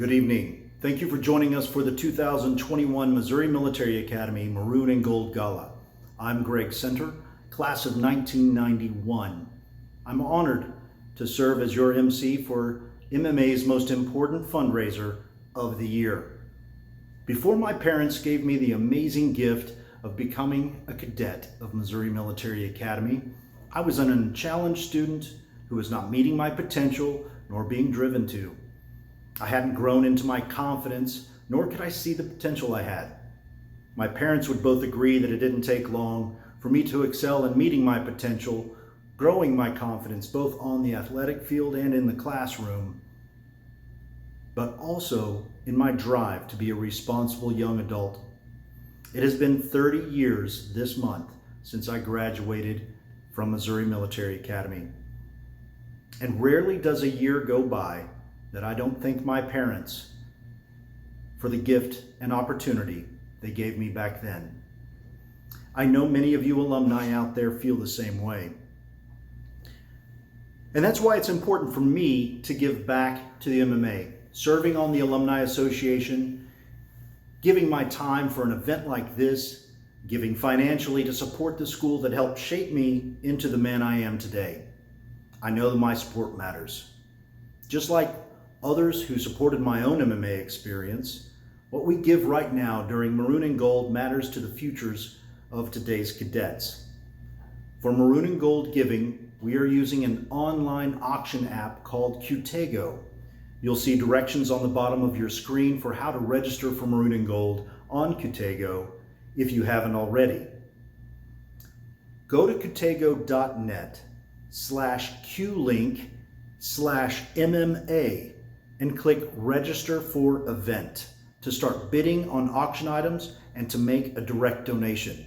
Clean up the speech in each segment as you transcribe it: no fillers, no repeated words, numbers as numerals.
Good evening. Thank you for joining us for the 2021 Missouri Military Academy Maroon Gold Gala. I'm Greg Center, class of 1991. I'm honored to serve as your MC for MMA's most important fundraiser of the year. Before my parents gave me the amazing gift of becoming a cadet of Missouri Military Academy, I was an unchallenged student who was not meeting my potential nor being driven to. I hadn't grown into my confidence, nor could I see the potential I had. My parents would both agree that it didn't take long for me to excel in meeting my potential, growing my confidence both on the athletic field and in the classroom, but also in my drive to be a responsible young adult. It has been 30 years this month since I graduated from Missouri Military Academy. And rarely does a year go by that I don't thank my parents for the gift and opportunity they gave me back then. I know many of you alumni out there feel the same way. And that's why it's important for me to give back to the MMA, serving on the Alumni Association, giving my time for an event like this, giving financially to support the school that helped shape me into the man I am today. I know that my support matters. Just like others who supported my own MMA experience, what we give right now during Maroon and Gold matters to the futures of today's cadets. For Maroon and Gold giving, we are using an online auction app called Qtego. You'll see directions on the bottom of your screen for how to register for Maroon and Gold on Qtego if you haven't already. Go to qtego.net/qlink/MMA and click Register for Event to start bidding on auction items and to make a direct donation.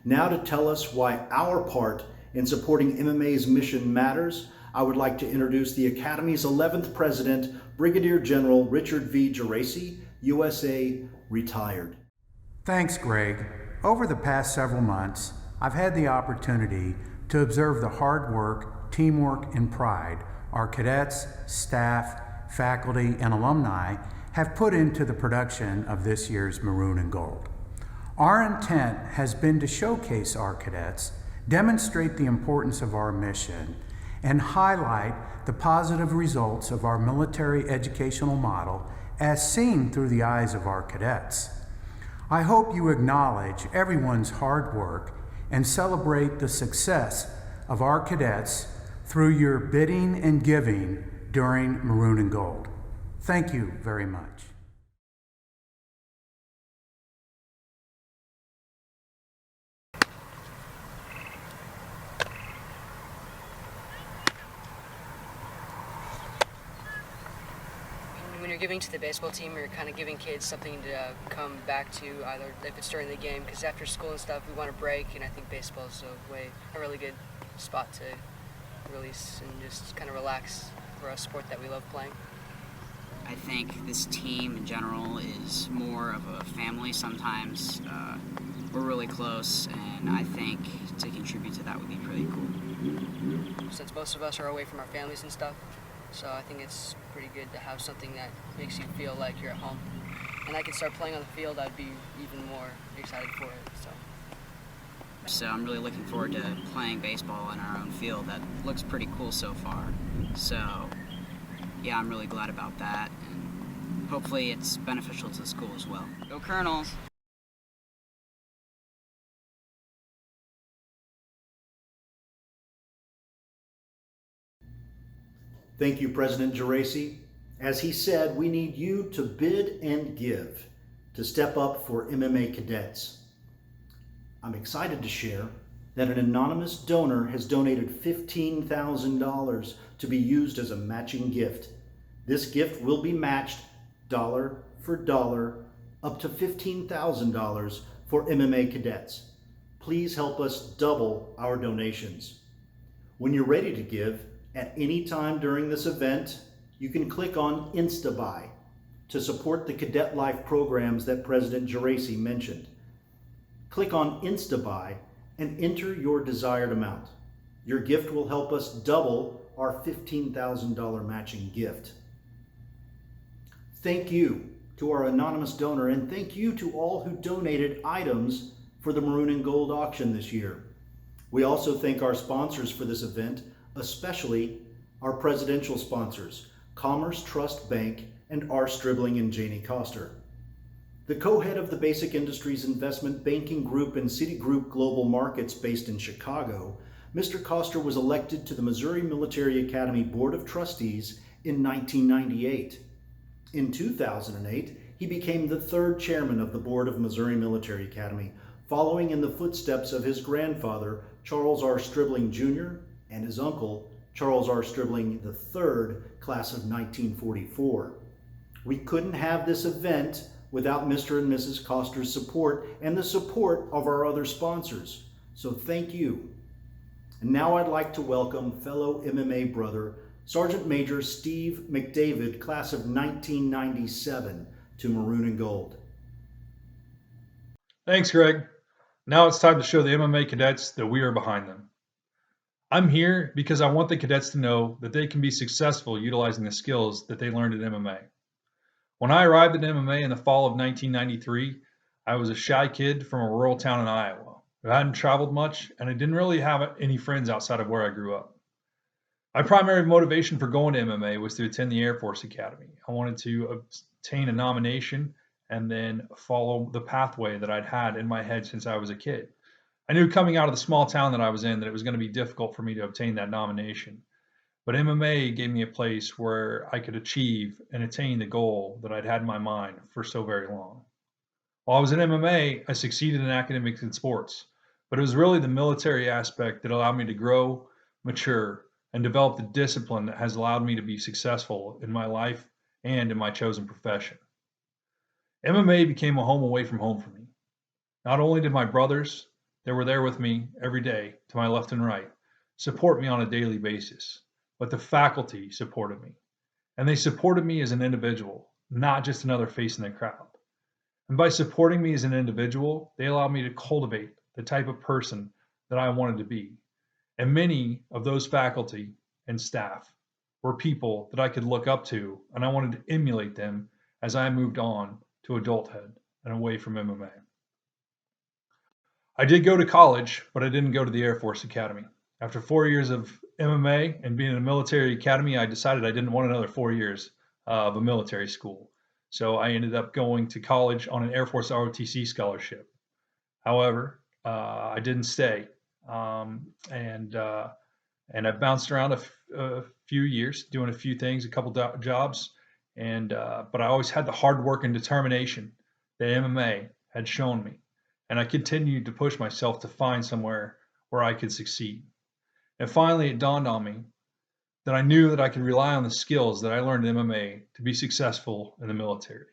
Now to tell us why our part in supporting MMA's mission matters, I would like to introduce the Academy's 11th President, Brigadier General Richard V. Geraci, USA, retired. Thanks, Greg. Over the past several months, I've had the opportunity to observe the hard work, teamwork, and pride our cadets, staff, faculty, and alumni have put into the production of this year's Maroon and Gold. Our intent has been to showcase our cadets, demonstrate the importance of our mission, and highlight the positive results of our military educational model as seen through the eyes of our cadets. I hope you acknowledge everyone's hard work and celebrate the success of our cadets through your bidding and giving during Maroon and Gold. Thank you very much. When you're giving to the baseball team, you're kind of giving kids something to come back to, either if it's during the game, because after school and stuff, we want to break, and I think baseball is a really good spot to release and just kind of relax for a sport that we love playing. I think this team in general is more of a family sometimes. We're really close, and I think to contribute to that would be pretty cool. Since most of us are away from our families and stuff, so I think it's pretty good to have something that makes you feel like you're at home. And I can start playing on the field, I'd be even more excited for it. So I'm really looking forward to playing baseball in our own field. That looks pretty cool so far. So yeah, I'm really glad about that, and hopefully it's beneficial to the school as well. Go Colonels! Thank you, President Geraci. As he said, we need you to bid and give to step up for MMA cadets. I'm excited to share that an anonymous donor has donated $15,000 to be used as a matching gift. This gift will be matched dollar for dollar up to $15,000 for MMA cadets. Please help us double our donations. When you're ready to give, at any time during this event, you can click on InstaBuy to support the Cadet Life programs that President Geraci mentioned. Click on InstaBuy and enter your desired amount. Your gift will help us double our $15,000 matching gift. Thank you to our anonymous donor, and thank you to all who donated items for the Maroon and Gold auction this year. We also thank our sponsors for this event, especially our presidential sponsors, Commerce Trust Bank and R. Stribling and Janie Coster. The co-head of the Basic Industries Investment Banking Group and Citigroup Global Markets based in Chicago, Mr. Coster was elected to the Missouri Military Academy Board of Trustees in 1998. In 2008, he became the third chairman of the Board of Missouri Military Academy, following in the footsteps of his grandfather, Charles R. Stribling Jr., and his uncle, Charles R. Stribling III, class of 1944. We couldn't have this event without Mr. and Mrs. Coster's support and the support of our other sponsors. So thank you. And now I'd like to welcome fellow MMA brother, Sergeant Major Steve McDavid, class of 1997, to Maroon and Gold. Thanks, Greg. Now it's time to show the MMA cadets that we are behind them. I'm here because I want the cadets to know that they can be successful utilizing the skills that they learned at MMA. When I arrived at MMA in the fall of 1993, I was a shy kid from a rural town in Iowa who hadn't traveled much, and I didn't really have any friends outside of where I grew up. My primary motivation for going to MMA was to attend the Air Force Academy. I wanted to obtain a nomination and then follow the pathway that I'd had in my head since I was a kid. I knew coming out of the small town that I was in that it was going to be difficult for me to obtain that nomination. But MMA gave me a place where I could achieve and attain the goal that I'd had in my mind for so very long. While I was in MMA, I succeeded in academics and sports, but it was really the military aspect that allowed me to grow, mature, and develop the discipline that has allowed me to be successful in my life and in my chosen profession. MMA became a home away from home for me. Not only did my brothers that were there with me every day, to my left and right, support me on a daily basis, but the faculty supported me. And they supported me as an individual, not just another face in the crowd. And by supporting me as an individual, they allowed me to cultivate the type of person that I wanted to be. And many of those faculty and staff were people that I could look up to, and I wanted to emulate them as I moved on to adulthood and away from MMA. I did go to college, but I didn't go to the Air Force Academy. After 4 years of MMA and being in a military academy, I decided I didn't want another 4 years of a military school. So I ended up going to college on an Air Force ROTC scholarship. However, I didn't stay. And I bounced around a few years, doing a few things, a couple jobs, but I always had the hard work and determination that MMA had shown me, and I continued to push myself to find somewhere where I could succeed. And finally, it dawned on me that I knew that I could rely on the skills that I learned in MMA to be successful in the military.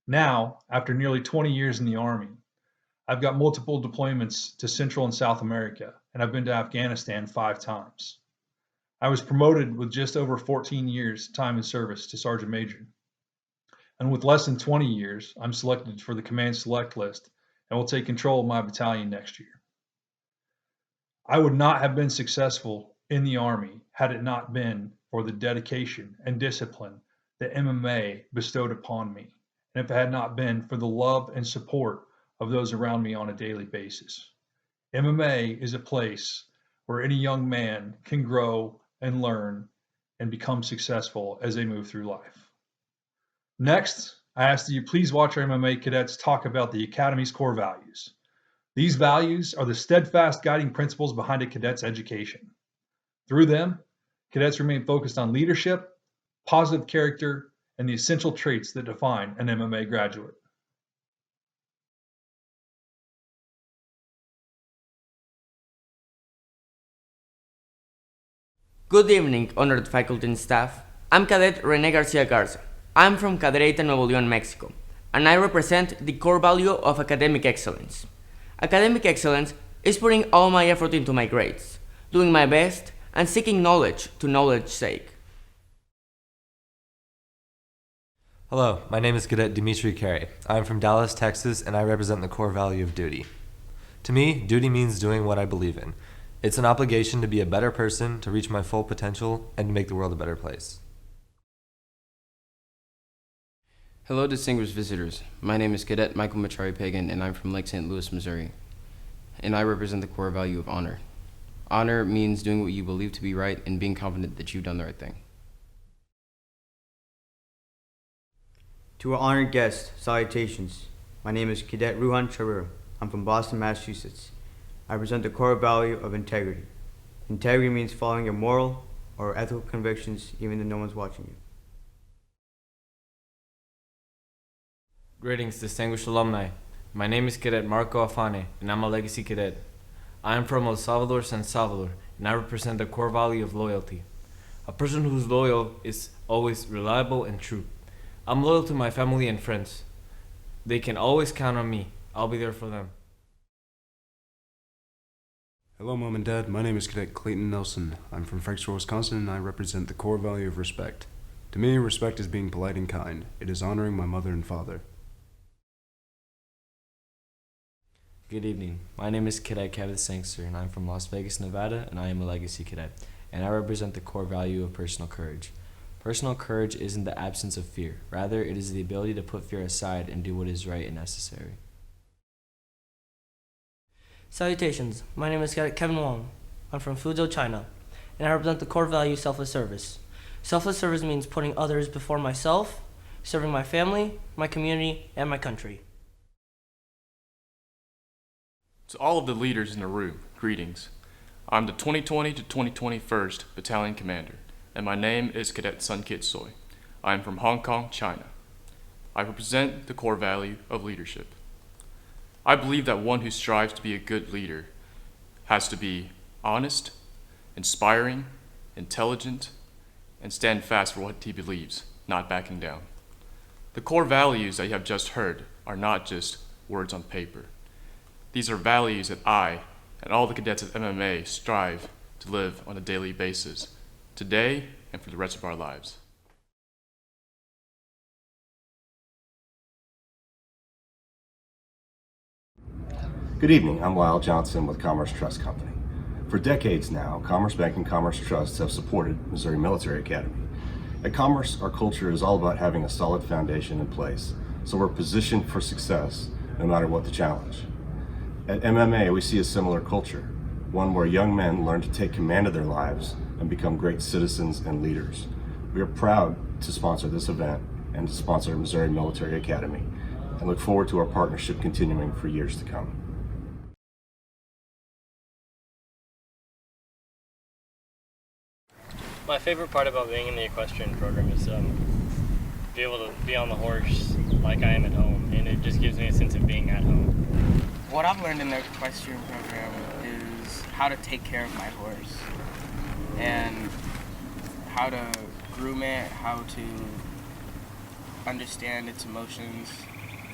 Now, after nearly 20 years in the Army, I've got multiple deployments to Central and South America, and I've been to Afghanistan 5 times. I was promoted with just over 14 years time in service to Sergeant Major. And with less than 20 years, I'm selected for the Command Select List and will take control of my battalion next year. I would not have been successful in the Army had it not been for the dedication and discipline that MMA bestowed upon me, and if it had not been for the love and support of those around me on a daily basis. MMA is a place where any young man can grow and learn and become successful as they move through life. Next, I ask that you please watch our MMA cadets talk about the Academy's core values. These values are the steadfast guiding principles behind a cadet's education. Through them, cadets remain focused on leadership, positive character, and the essential traits that define an MMA graduate. Good evening, honored faculty and staff. I'm Cadet Rene Garcia Garza. I'm from Cadereyta, Nuevo León, Mexico, and I represent the core value of academic excellence. Academic excellence is putting all my effort into my grades, doing my best, and seeking knowledge to knowledge's sake. Hello, my name is Cadet Dimitri Carey. I'm from Dallas, Texas, and I represent the core value of duty. To me, duty means doing what I believe in. It's an obligation to be a better person, to reach my full potential, and to make the world a better place. Hello, distinguished visitors. My name is Cadet Michael Machari Pagan, and I'm from Lake St. Louis, Missouri. And I represent the core value of honor. Honor means doing what you believe to be right and being confident that you've done the right thing. To our honored guests, salutations. My name is Cadet Ruhan Charur. I'm from Boston, Massachusetts. I represent the core value of integrity. Integrity means following your moral or ethical convictions even though no one's watching you. Greetings, distinguished alumni. My name is Cadet Marco Afane, and I'm a legacy cadet. I am from El Salvador, San Salvador, and I represent the core value of loyalty. A person who's loyal is always reliable and true. I'm loyal to my family and friends. They can always count on me. I'll be there for them. Hello, Mom and Dad. My name is Cadet Clayton Nelson. I'm from Franksville, Wisconsin, and I represent the core value of respect. To me, respect is being polite and kind. It is honoring my mother and father. Good evening. My name is Cadet Kevin Sangster, and I'm from Las Vegas, Nevada, and I am a legacy cadet. And I represent the core value of personal courage. Personal courage isn't the absence of fear. Rather, it is the ability to put fear aside and do what is right and necessary. Salutations. My name is Cadet Kevin Wong. I'm from Fuzhou, China, and I represent the core value selfless service. Selfless service means putting others before myself, serving my family, my community, and my country. To all of the leaders in the room, greetings. I'm the 2020 to 2020 1st Battalion Commander, and my name is Cadet Sun Kit Soy. I am from Hong Kong, China. I represent the core value of leadership. I believe that one who strives to be a good leader has to be honest, inspiring, intelligent, and stand fast for what he believes, not backing down. The core values that you have just heard are not just words on paper. These are values that I and all the cadets of MMA strive to live on a daily basis, today and for the rest of our lives. Good evening, I'm Lyle Johnson with Commerce Trust Company. For decades now, Commerce Bank and Commerce Trust have supported Missouri Military Academy. At Commerce, our culture is all about having a solid foundation in place, so we're positioned for success no matter what the challenge. At MMA, we see a similar culture, one where young men learn to take command of their lives and become great citizens and leaders. We are proud to sponsor this event and to sponsor Missouri Military Academy, and look forward to our partnership continuing for years to come. My favorite part about being in the equestrian program is be able to be on the horse like I am at home, and it just gives me a sense of being at home. What I've learned in the equestrian program is how to take care of my horse and how to groom it, how to understand its emotions,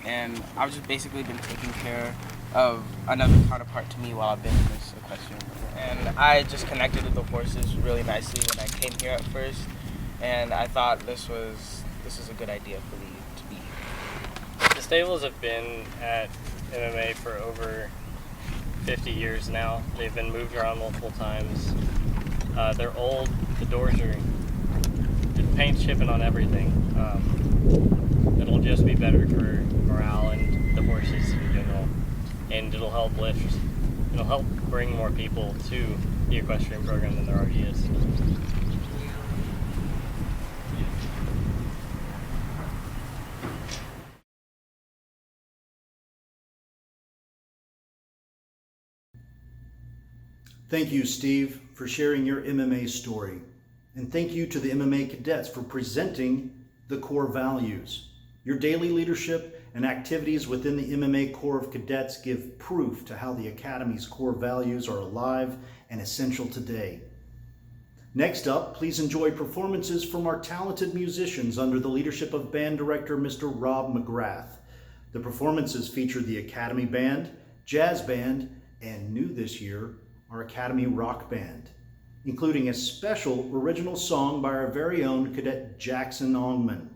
and I've just basically been taking care of another counterpart to me while I've been in this equestrian program. And I just connected with the horses really nicely when I came here at first, and I thought this was a good idea for me to be here. The stables have been at MMA for over 50 years now. They've been moved around multiple times. They're old, the doors are, the paint's chipping on everything. It'll just be better for morale and the horses in general. And it'll help bring more people to the equestrian program than there already is. Thank you, Steve, for sharing your MMA story. And thank you to the MMA cadets for presenting the core values. Your daily leadership and activities within the MMA Corps of Cadets give proof to how the Academy's core values are alive and essential today. Next up, please enjoy performances from our talented musicians under the leadership of band director Mr. Rob McGrath. The performances featured the Academy Band, Jazz Band, and new this year, our Academy Rock Band, including a special original song by our very own Cadet Jackson Ongman.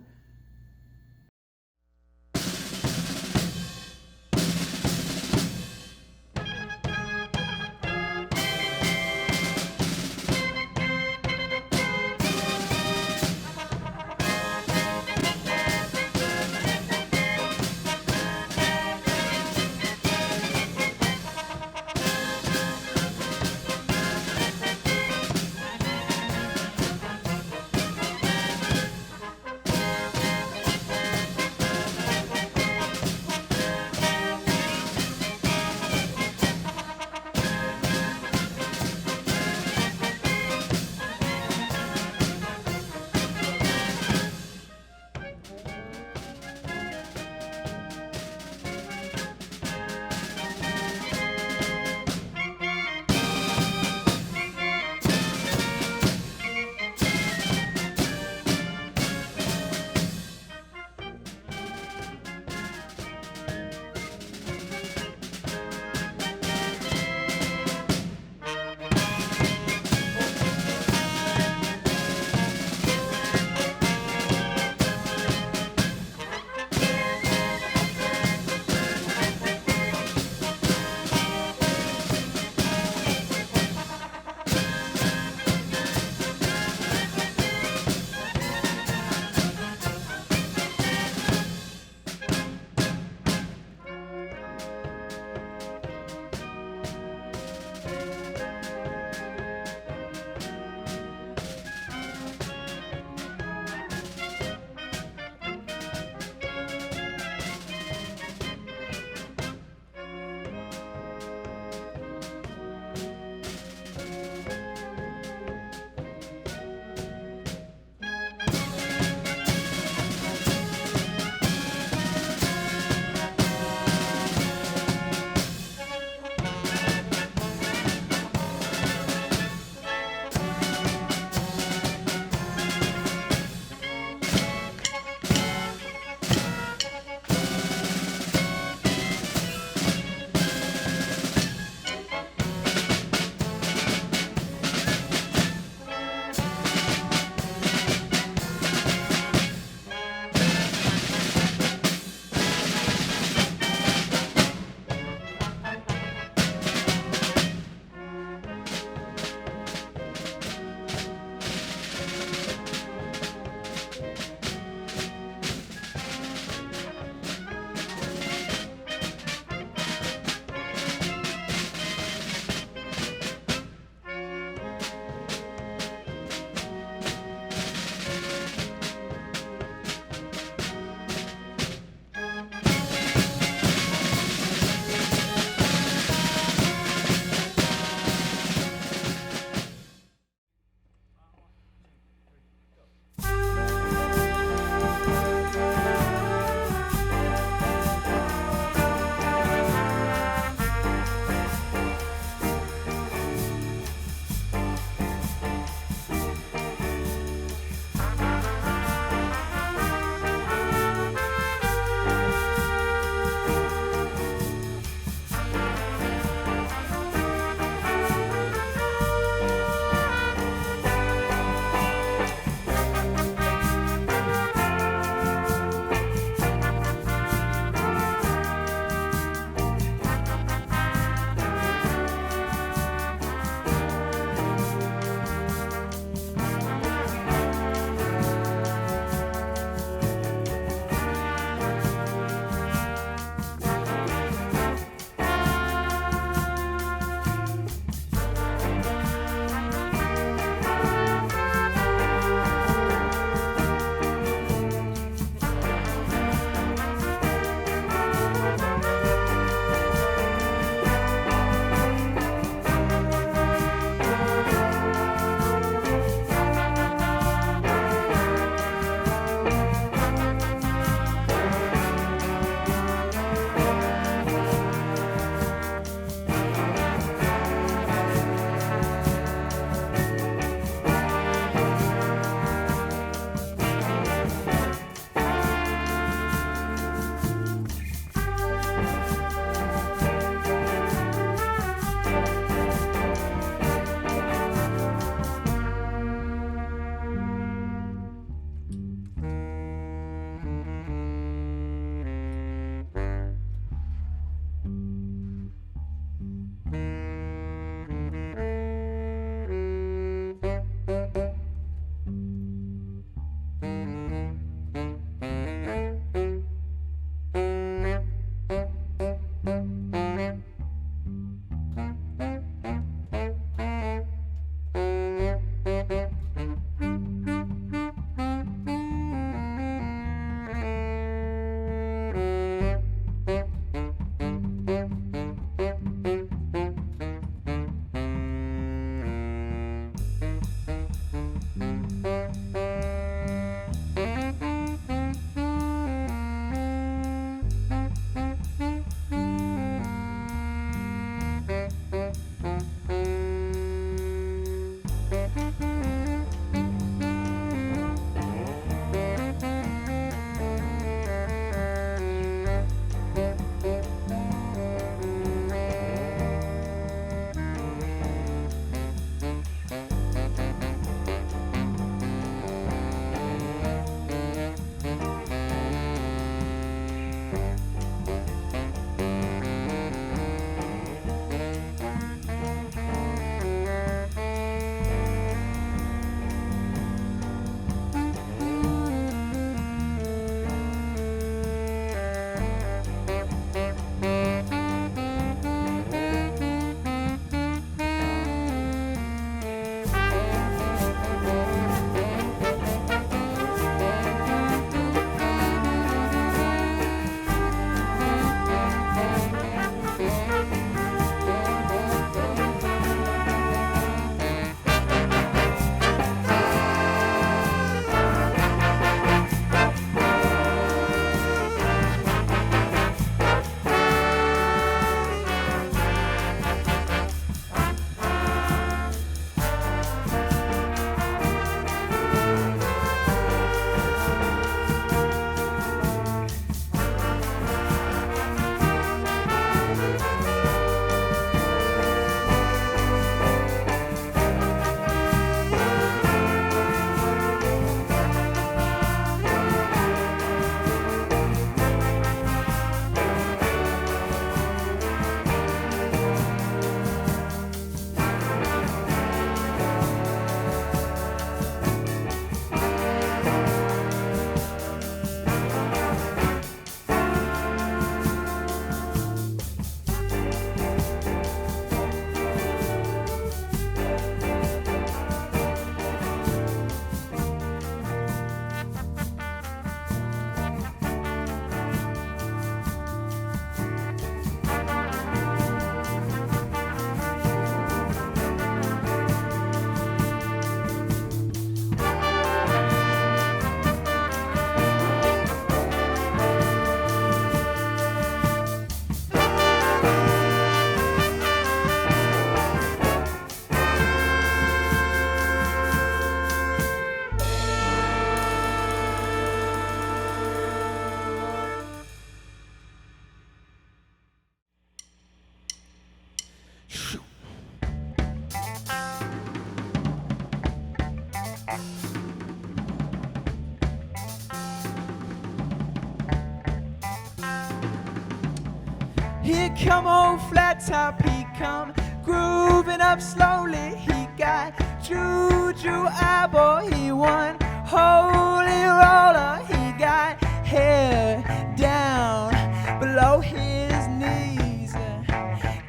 Here come old flat top, he come grooving up slowly. He got juju eyeball, he won holy roller. He got hair down below his knees.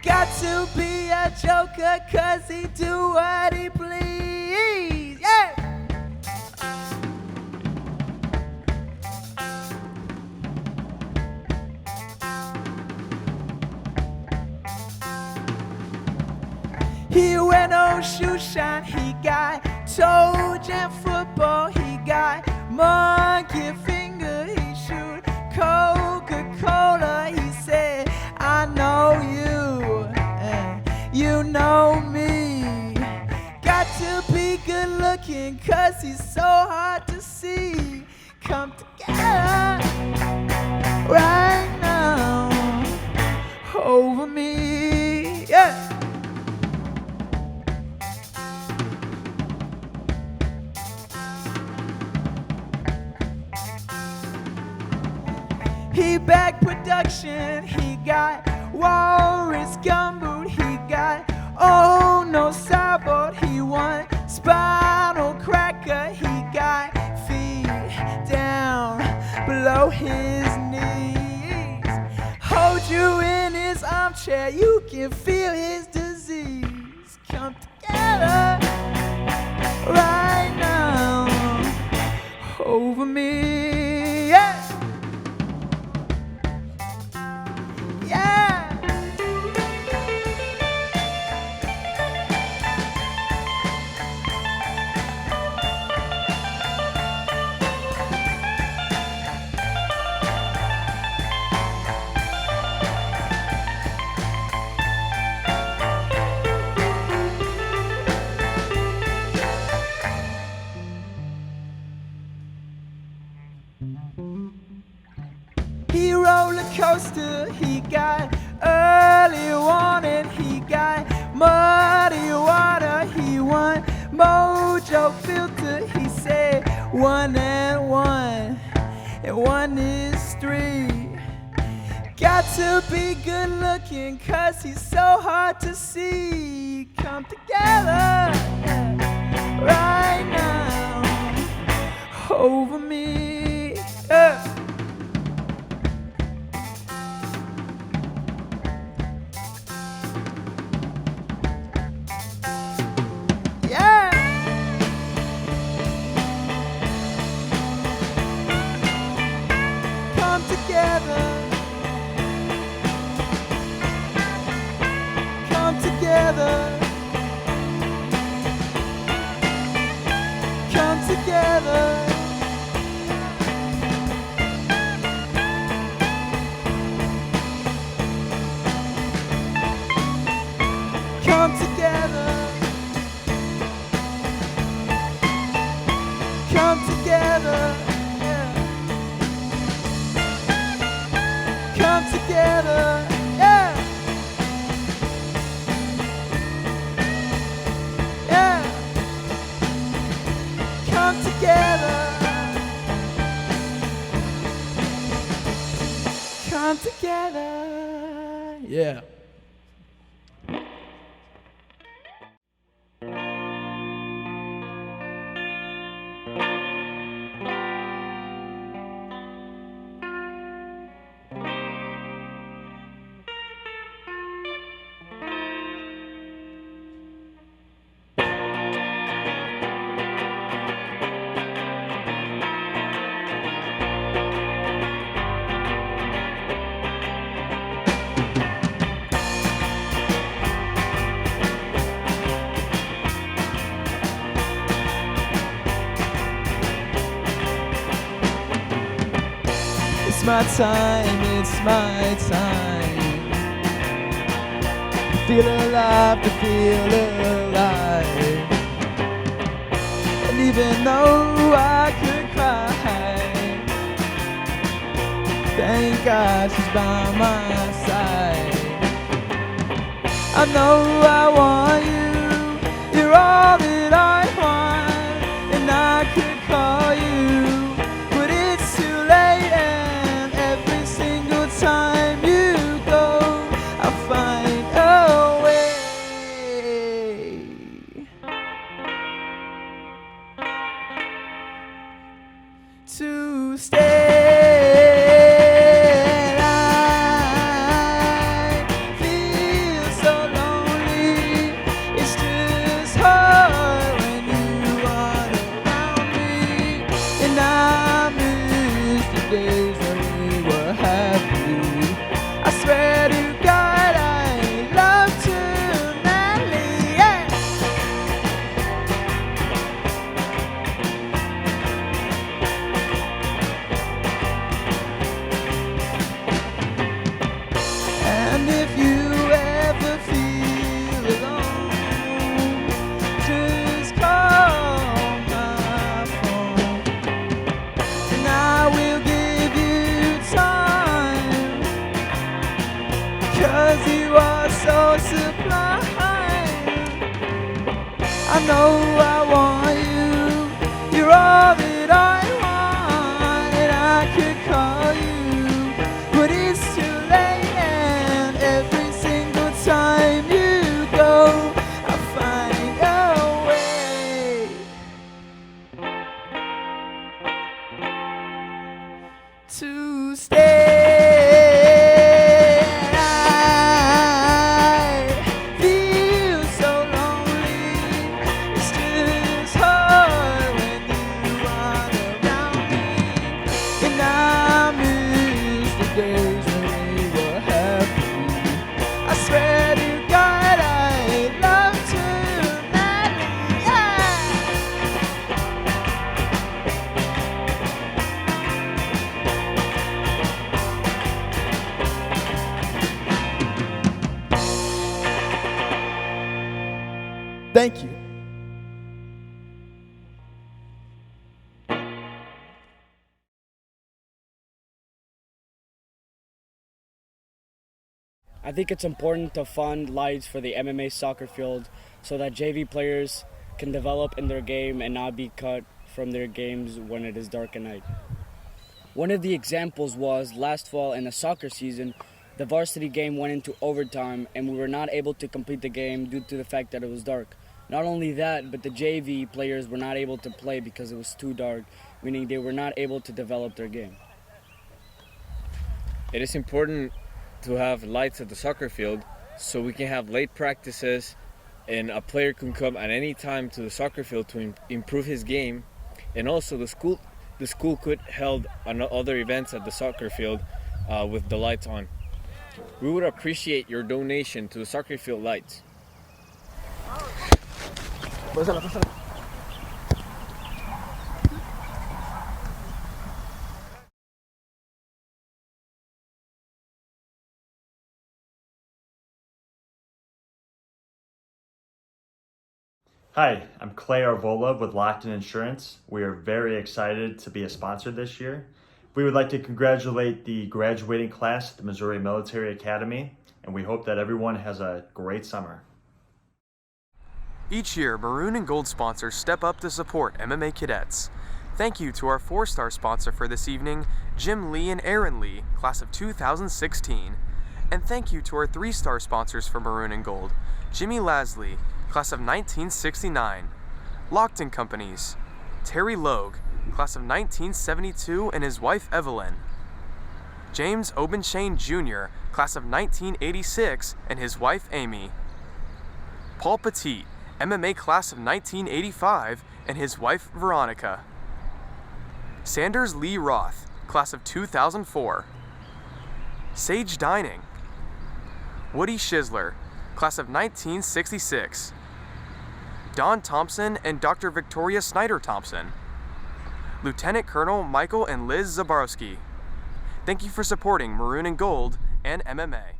Got to be a joker, 'cause he do what he please. Yeah! He wear no shoe shine, he got toe jam football, he got monkey finger, he shoot Coca-Cola. He said, I know you, and you know me. Got to be good looking, 'cause he's so hard to see. Come together right now over me, yeah. He back production, he got walrus gumboot, he got oh no sideboard, he won spinal cracker, he got feet down below his knees. Hold you in his armchair, you can feel his disease. Come together right now over me, yeah. He roller coaster, he got early warning, he got muddy water, he won mojo filter. He said 1 and 1, and 1 is 3. Got to be good looking, 'cause he's so hard to see. Come together right now over me, yeah. Come together, come together, come together, come together, come together. Come together, yeah, yeah. Come together, come together, yeah. It's my time, it's my time. To feel alive, to feel alive. And even though I could cry, thank God she's by my side. I know I want you, you're all that I want. And I could call you, but it's too late. And every single time you go, 'cause you are so sublime. I know I want you, you're all that I want, and I could call you, but it's too late, and every single time you go, I find a way to stay. I feel so lonely. It's just hard when you aren't around me, and I miss the days when we were happy. I swear to God, I'd love to marry. Thank you. I think it's important to fund lights for the MMA soccer field so that JV players can develop in their game and not be cut from their games when it is dark at night. One of the examples was last fall in the soccer season, the varsity game went into overtime and we were not able to complete the game due to the fact that it was dark. Not only that, but the JV players were not able to play because it was too dark, meaning they were not able to develop their game. It is important to have lights at the soccer field so we can have late practices and a player can come at any time to the soccer field to improve his game, and also the school could held other events at the soccer field with the lights on. We would appreciate your donation to the soccer field lights. Hi, I'm Clay Arvola with Lockton Insurance. We are very excited to be a sponsor this year. We would like to congratulate the graduating class at the Missouri Military Academy, and we hope that everyone has a great summer. Each year, Maroon and Gold sponsors step up to support MMA cadets. Thank you to our 4-star sponsor for this evening, Jim Lee and Aaron Lee, class of 2016. And thank you to our 3-star sponsors for Maroon and Gold, Jimmy Lasley, class of 1969, Lockton Companies, Terry Logue, class of 1972 and his wife Evelyn, James Obenshane Jr., class of 1986 and his wife Amy, Paul Petit, MMA class of 1985 and his wife Veronica, Sanders Lee Roth, class of 2004, Sage Dining, Woody Schizler, class of 1966, Don Thompson and Dr. Victoria Snyder Thompson, Lieutenant Colonel Michael and Liz Zaborowski. Thank you for supporting Maroon and Gold and MMA.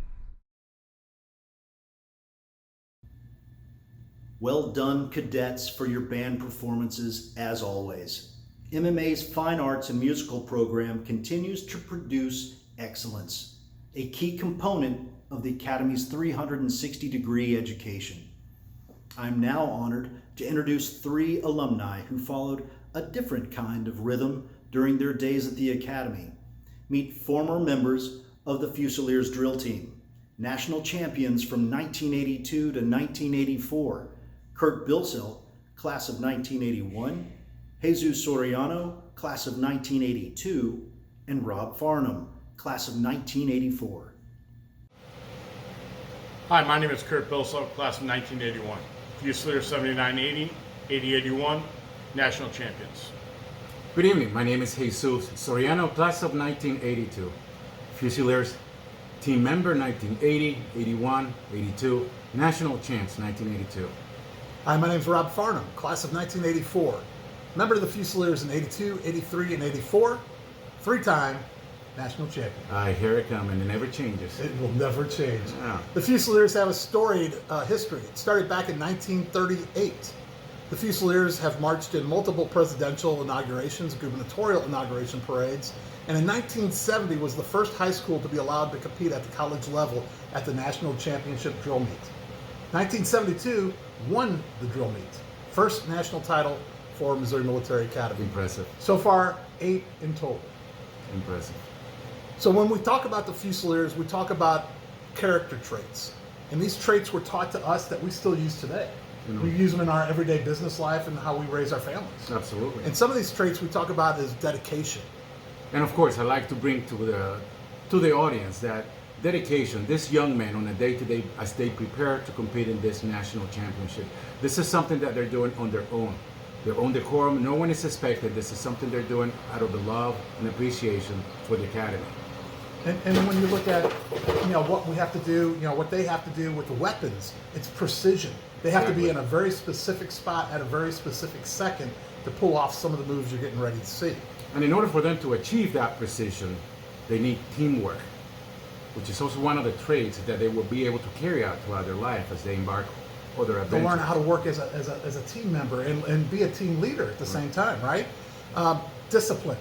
Well done, cadets, for your band performances as always. MMA's Fine Arts and Musical program continues to produce excellence, a key component of the Academy's 360-degree education. I'm now honored to introduce 3 alumni who followed a different kind of rhythm during their days at the Academy. Meet former members of the Fusiliers drill team, national champions from 1982 to 1984, Kurt Bilsell, class of 1981, Jesus Soriano, class of 1982, and Rob Farnham, class of 1984. Hi, my name is Kurt Bilsell, class of 1981. Fusiliers 7980, 8081, national champions. Good evening, my name is Jesus Soriano, class of 1982. Fusiliers team member 1980, 81, 82, national champs 1982. Hi, my name is Rob Farnham, class of 1984. Member of the Fusiliers in 82, 83, and 84. 3-time national champion. Here it comes, and it never changes. It will never change. Oh. The Fusiliers have a storied history. It started back in 1938. The Fusiliers have marched in multiple presidential inaugurations, gubernatorial inauguration parades, and in 1970 was the first high school to be allowed to compete at the college level at the national championship drill meet. 1972 won the drill meet. First national title for Missouri Military Academy. Impressive. So far, 8 in total. Impressive. So when we talk about the Fusiliers, we talk about character traits. And these traits were taught to us that we still use today. We use them in our everyday business life and how we raise our families. Absolutely. And some of these traits we talk about is dedication. And of course, I like to bring to the audience that dedication, this young man on a day-to-day, as they prepare to compete in this national championship, this is something that they're doing on their own. Their own decorum, no one is expected. This is something they're doing out of the love and appreciation for the academy. And when you look at, what we have to do, what they have to do with the weapons, it's precision. They have to be in a very specific spot at a very specific second to pull off some of the moves you're getting ready to see. And in order for them to achieve that precision, they need teamwork, which is also one of the traits that they will be able to carry out throughout their life as they embark on their adventure. They learn how to work as a team member and be a team leader at the same time, right? Discipline.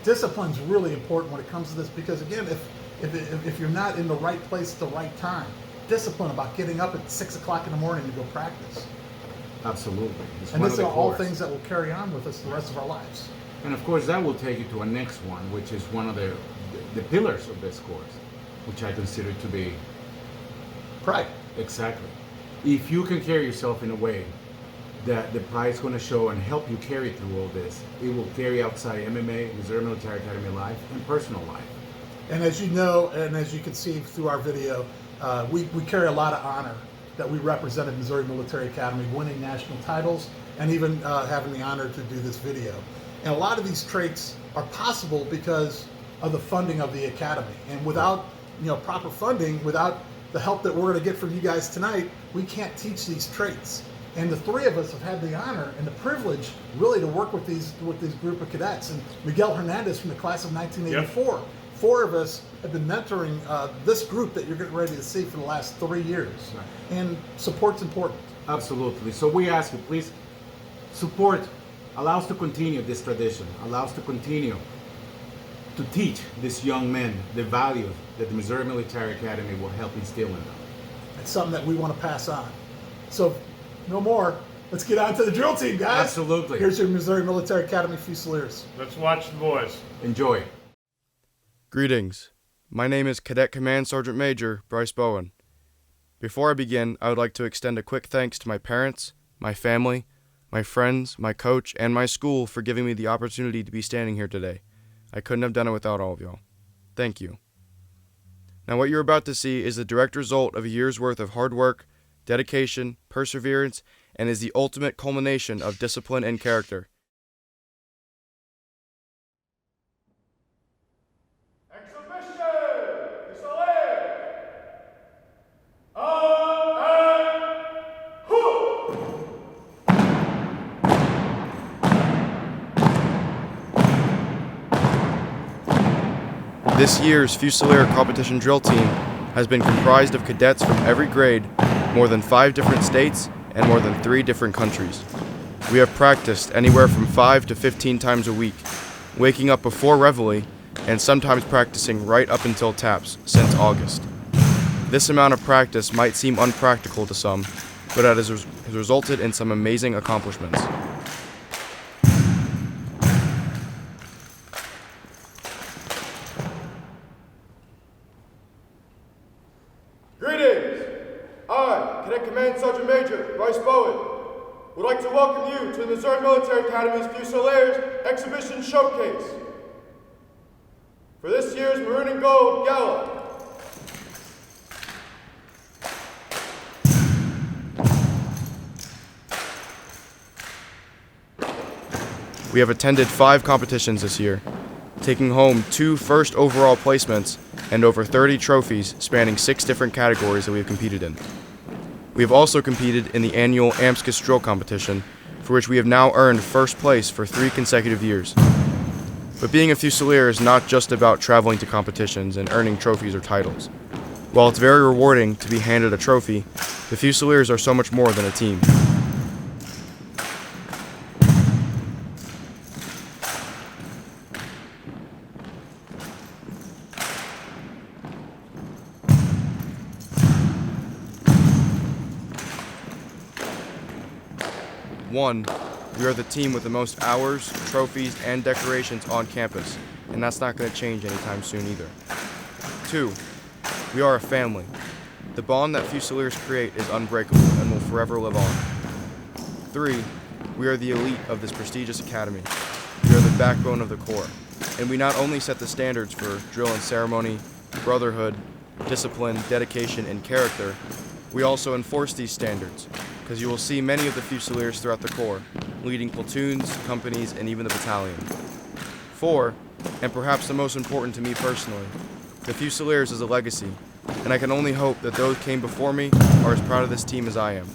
Discipline's really important when it comes to this because, again, if you're not in the right place at the right time, discipline about getting up at 6 o'clock in the morning to go practice. Absolutely. And these are all things that will carry on with us the rest of our lives. And of course, that will take you to a next one, which is one of the pillars of this course, which I consider to be pride. Exactly. If you can carry yourself in a way that the pride is going to show and help you carry through all this, it will carry outside MMA, Missouri Military Academy life, and personal life. And as you know, and as you can see through our video, we carry a lot of honor that we represented Missouri Military Academy, winning national titles, and even having the honor to do this video. And a lot of these traits are possible because of the funding of the academy. And without proper funding, without the help that we're going to get from you guys tonight, we can't teach these traits. And the three of us have had the honor and the privilege really to work with these group of cadets. And Miguel Hernandez from the class of 1984. Yep. 4 of us have been mentoring this group that you're getting ready to see for the last 3 years. Right. And support's important. Absolutely. So we ask you, please support, allow us to continue this tradition, allow us to continue to teach these young men the values that the Missouri Military Academy will help instill in them. It's something that we want to pass on. So no more. Let's get on to the drill team, guys. Absolutely. Here's your Missouri Military Academy Fusiliers. Let's watch the boys. Enjoy. Greetings. My name is Cadet Command Sergeant Major Bryce Bowen. Before I begin, I would like to extend a quick thanks to my parents, my family, my friends, my coach, and my school for giving me the opportunity to be standing here today. I couldn't have done it without all of y'all. Thank you. Now what you're about to see is the direct result of a year's worth of hard work, dedication, perseverance, and is the ultimate culmination of discipline and character. This year's Fusilier competition drill team has been comprised of cadets from every grade, more than 5 different states, and more than 3 different countries. We have practiced anywhere from 5 to 15 times a week, waking up before reveille, and sometimes practicing right up until taps since August. This amount of practice might seem unpractical to some, but it has resulted in some amazing accomplishments. Greetings! I, Cadet Command Sergeant Major Bryce Bowen, would like to welcome you to the Missouri Military Academy's Fusiliers Exhibition Showcase for this year's Maroon Gold Gala. We have attended 5 competitions this year, taking home 2 first overall placements and over 30 trophies spanning 6 different categories that we have competed in. We have also competed in the annual AMSCUS drill competition, for which we have now earned first place for 3 consecutive years. But being a Fusilier is not just about traveling to competitions and earning trophies or titles. While it's very rewarding to be handed a trophy, the Fusiliers are so much more than a team. 1, we are the team with the most hours, trophies, and decorations on campus, and that's not going to change anytime soon either. 2, we are a family. The bond that Fusiliers create is unbreakable and will forever live on. 3, we are the elite of this prestigious academy. We are the backbone of the Corps, and we not only set the standards for drill and ceremony, brotherhood, discipline, dedication, and character, we also enforce these standards, because you will see many of the Fusiliers throughout the Corps, leading platoons, companies, and even the battalion. 4, and perhaps the most important to me personally, the Fusiliers is a legacy, and I can only hope that those came before me are as proud of this team as I am.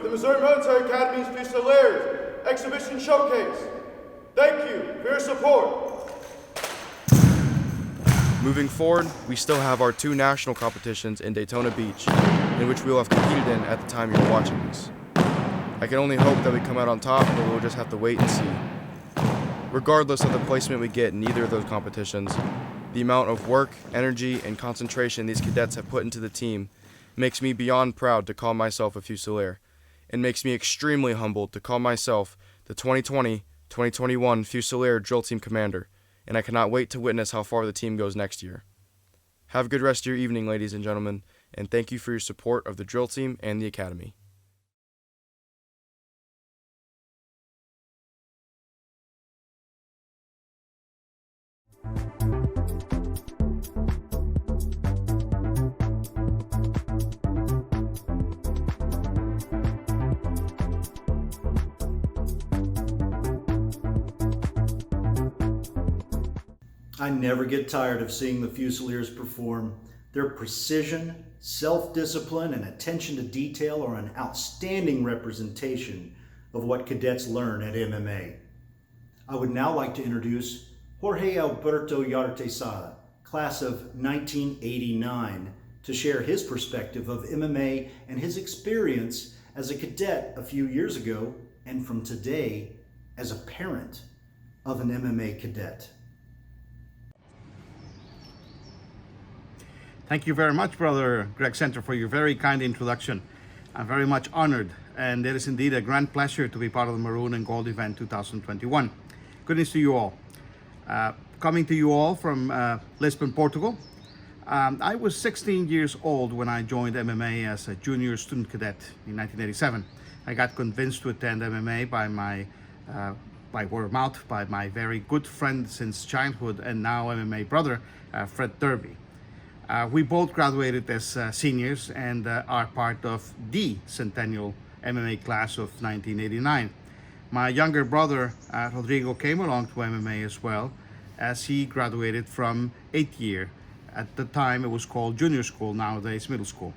the Missouri Military Academy's Fusiliers Exhibition Showcase. Thank you for your support. Moving forward, we still have our 2 national competitions in Daytona Beach, in which we will have competed in at the time you're watching this. I can only hope that we come out on top, but we'll just have to wait and see. Regardless of the placement we get in either of those competitions, the amount of work, energy, and concentration these cadets have put into the team makes me beyond proud to call myself a Fusilier, and makes me extremely humbled to call myself the 2020-2021 Fusilier Drill Team Commander, and I cannot wait to witness how far the team goes next year. Have a good rest of your evening, ladies and gentlemen, and thank you for your support of the drill team and the academy. I never get tired of seeing the Fusiliers perform. Their precision, self-discipline, and attention to detail are an outstanding representation of what cadets learn at MMA. I would now like to introduce Jorge Alberto Yartesada, class of 1989, to share his perspective of MMA and his experience as a cadet a few years ago and from today as a parent of an MMA cadet. Thank you very much, Brother Greg Center, for your very kind introduction. I'm very much honored, and it is indeed a grand pleasure to be part of the Maroon and Gold event 2021. Good news to you all. Coming to you all from Lisbon, Portugal. I was 16 years old when I joined MMA as a junior student cadet in 1987. I got convinced to attend MMA by word of mouth by my very good friend since childhood and now MMA brother, Fred Derby. We both graduated as seniors and are part of the Centennial MMA class of 1989. My younger brother, Rodrigo, came along to MMA as well, as he graduated from 8th year. At the time, it was called junior school, nowadays middle school.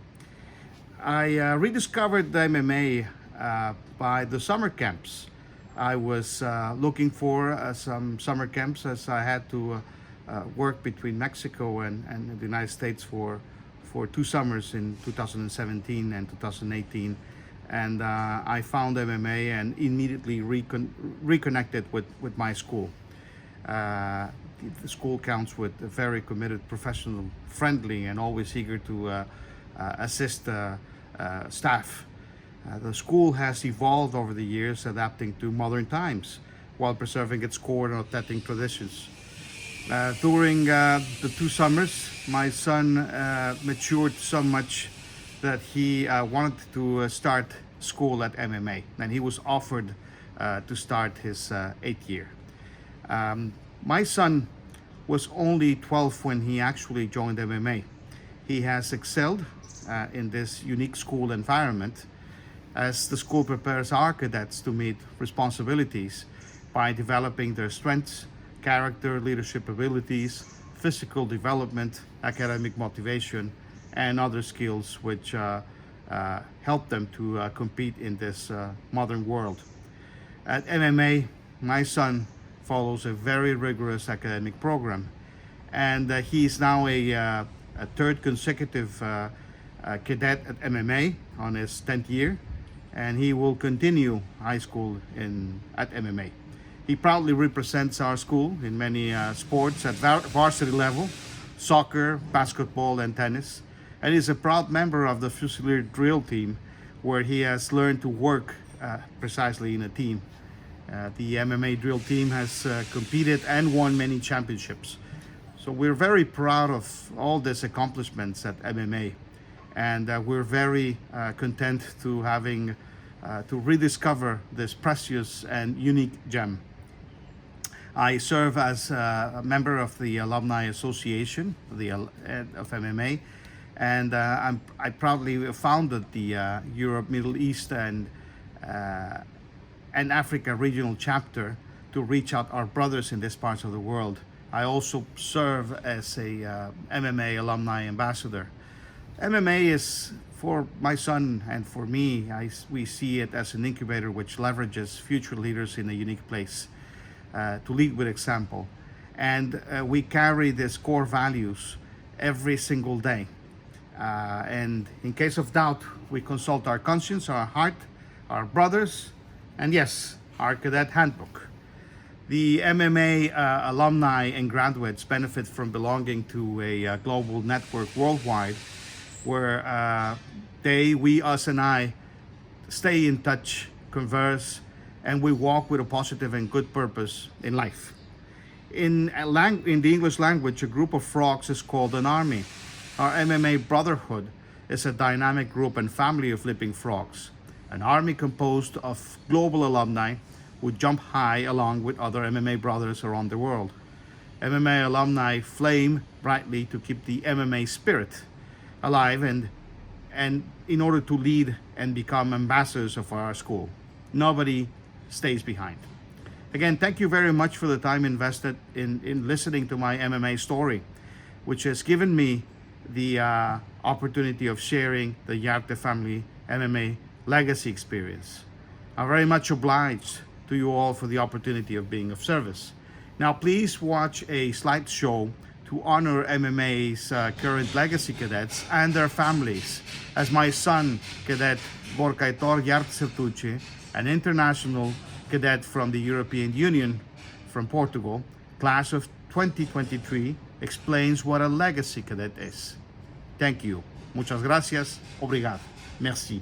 I rediscovered the MMA by the summer camps. I was looking for some summer camps as I had to work between Mexico and the United States for 2 summers in 2017 and 2018, and I found MMA and immediately reconnected with my school. The school counts with a very committed, professional, friendly, and always eager to assist staff. The school has evolved over the years, adapting to modern times while preserving its core and authentic traditions. During the 2 summers, my son matured so much that he wanted to start school at MMA, and he was offered to start his 8th year. My son was only 12 when he actually joined MMA. He has excelled in this unique school environment as the school prepares our cadets to meet responsibilities by developing their strengths, character, leadership abilities, physical development, academic motivation, and other skills which help them to compete in this modern world. At MMA, my son follows a very rigorous academic program, and he is now a 3rd consecutive cadet at MMA on his 10th year, and he will continue high school at MMA. He proudly represents our school in many sports at varsity level, soccer, basketball, and tennis, and is a proud member of the Fusilier drill team, where he has learned to work precisely in a team. The MMA drill team has competed and won many championships. So we're very proud of all these accomplishments at MMA, and we're very content to having to rediscover this precious and unique gem. I serve as a member of the Alumni Association of MMA, and I proudly founded the Europe, Middle East, and Africa regional chapter to reach out our brothers in these parts of the world. I also serve as a MMA alumni ambassador. MMA is For my son and for me, we see it as an incubator which leverages future leaders in a unique place to lead with example. And we carry these core values every single day. And in case of doubt, we consult our conscience, our heart, our brothers, and yes, our cadet handbook. The MMA alumni and graduates benefit from belonging to a global network worldwide where we, us, and I stay in touch, converse, and we walk with a positive and good purpose in life. In the English language, a group of frogs is called an army. Our MMA brotherhood is a dynamic group and family of leaping frogs, an army composed of global alumni who jump high along with other MMA brothers around the world. MMA alumni flame brightly to keep the MMA spirit alive and in order to lead and become ambassadors of our school. Nobody stays behind. Again, thank you very much for the time invested in listening to my MMA story, which has given me the opportunity of sharing the Yarte family MMA legacy experience. I'm very much obliged to you all for the opportunity of being of service. Now, please watch a slideshow to honor MMA's current legacy cadets and their families, as my son, Cadet Borcaitor Yartsertuche, an international cadet from the European Union from Portugal, class of 2023, explains what a legacy cadet is. Thank you. Muchas gracias. Obrigado. Merci.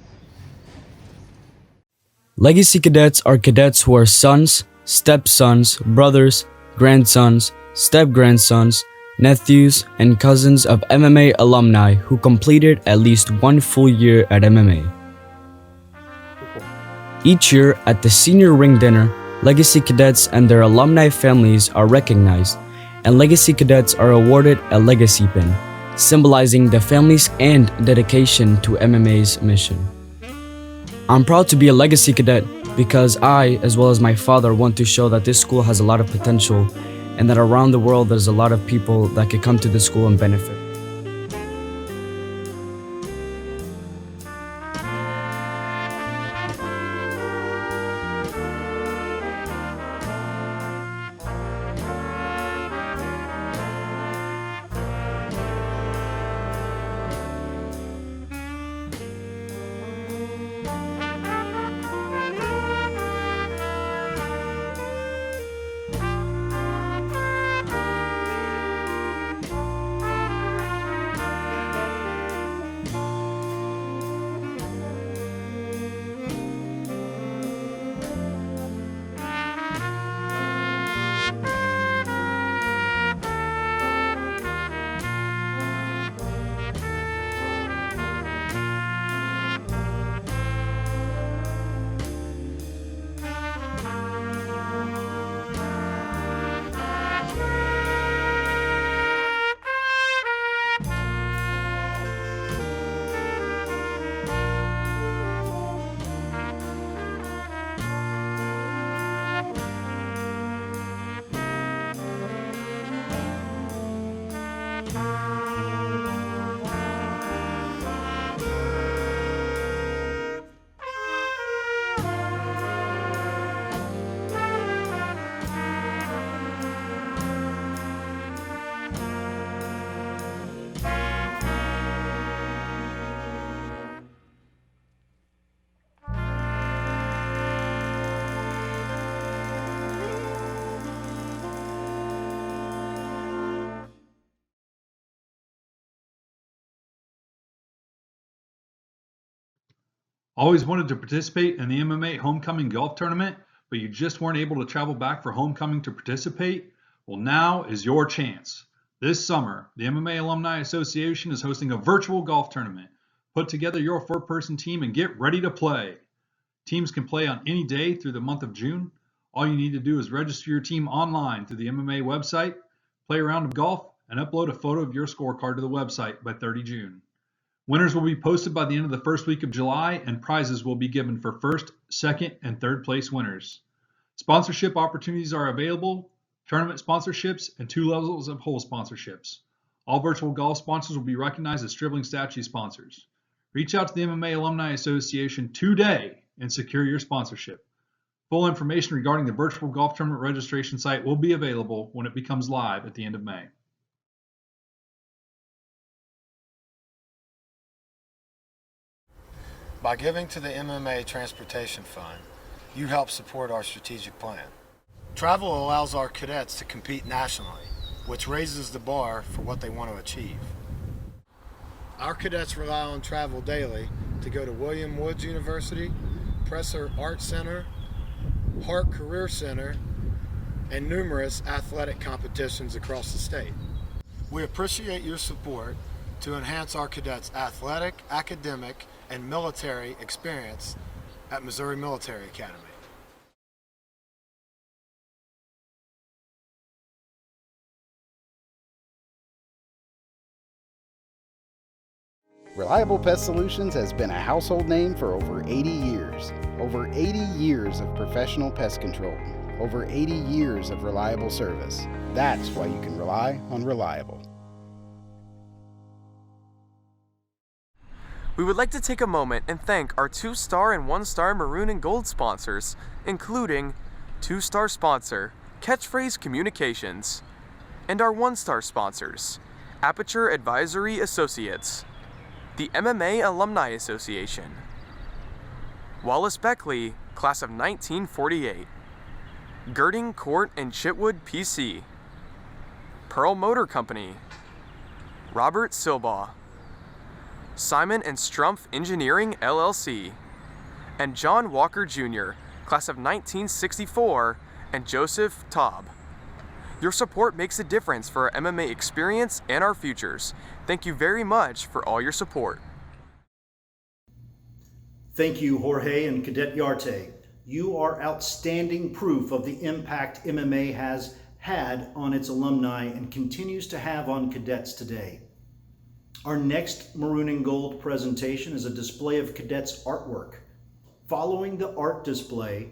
Legacy cadets are cadets who are sons, stepsons, brothers, grandsons, step-grandsons, nephews, and cousins of MMA alumni who completed at least one full year at MMA. Each year at the senior ring dinner, legacy cadets and their alumni families are recognized, and legacy cadets are awarded a legacy pin, symbolizing the families and dedication to MMA's mission. I'm proud to be a legacy cadet because I, as well as my father, want to show that this school has a lot of potential and that around the world there's a lot of people that could come to this school and benefit. Always wanted to participate in the MMA Homecoming Golf Tournament, but you just weren't able to travel back for homecoming to participate? Well, now is your chance. This summer, the MMA Alumni Association is hosting a virtual golf tournament. Put together your four-person team and get ready to play. Teams can play on any day through the month of June. All you need to do is register your team online through the MMA website, play a round of golf, and upload a photo of your scorecard to the website by 30 June. Winners will be posted by the end of the first week of July, and prizes will be given for first, second, and third place winners. Sponsorship opportunities are available, tournament sponsorships, and 2 levels of hole sponsorships. All virtual golf sponsors will be recognized as Stribling Statue sponsors. Reach out to the MMA Alumni Association today and secure your sponsorship. Full information regarding the virtual golf tournament registration site will be available when it becomes live at the end of May. By giving to the MMA Transportation Fund, you help support our strategic plan. Travel allows our cadets to compete nationally, which raises the bar for what they want to achieve. Our cadets rely on travel daily to go to William Woods University, Presser Art Center, Hart Career Center, and numerous athletic competitions across the state. We appreciate your support to enhance our cadets' athletic, academic, and military experience at Missouri Military Academy. Reliable Pest Solutions has been a household name for over 80 years. Over 80 years of professional pest control. Over 80 years of reliable service. That's why you can rely on Reliable. We would like to take a moment and thank our 2-star and 1-star Maroon and Gold sponsors, including 2-star sponsor, Catchphrase Communications, and our 1-star sponsors, Aperture Advisory Associates, the MMA Alumni Association, Wallace Beckley, Class of 1948, Girding Court and Chitwood PC, Pearl Motor Company, Robert Silbaugh, Simon and Strumpf Engineering LLC, and John Walker Jr., Class of 1964, and Joseph Taub. Your support makes a difference for our MMA experience and our futures. Thank you very much for all your support. Thank you, Jorge and Cadet Yarte. You are outstanding proof of the impact MMA has had on its alumni and continues to have on cadets today. Our next Maroon and Gold presentation is a display of cadets' artwork. Following the art display,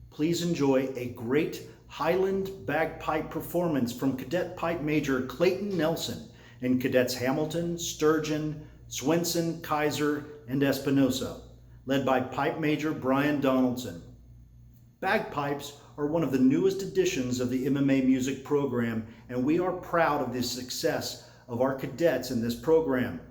please enjoy a great Highland bagpipe performance from Cadet Pipe Major Clayton Nelson and Cadets Hamilton, Sturgeon, Swenson, Kaiser, and Espinosa, led by Pipe Major Brian Donaldson. Bagpipes are one of the newest additions of the MMA music program, and we are proud of the success of our cadets in this program.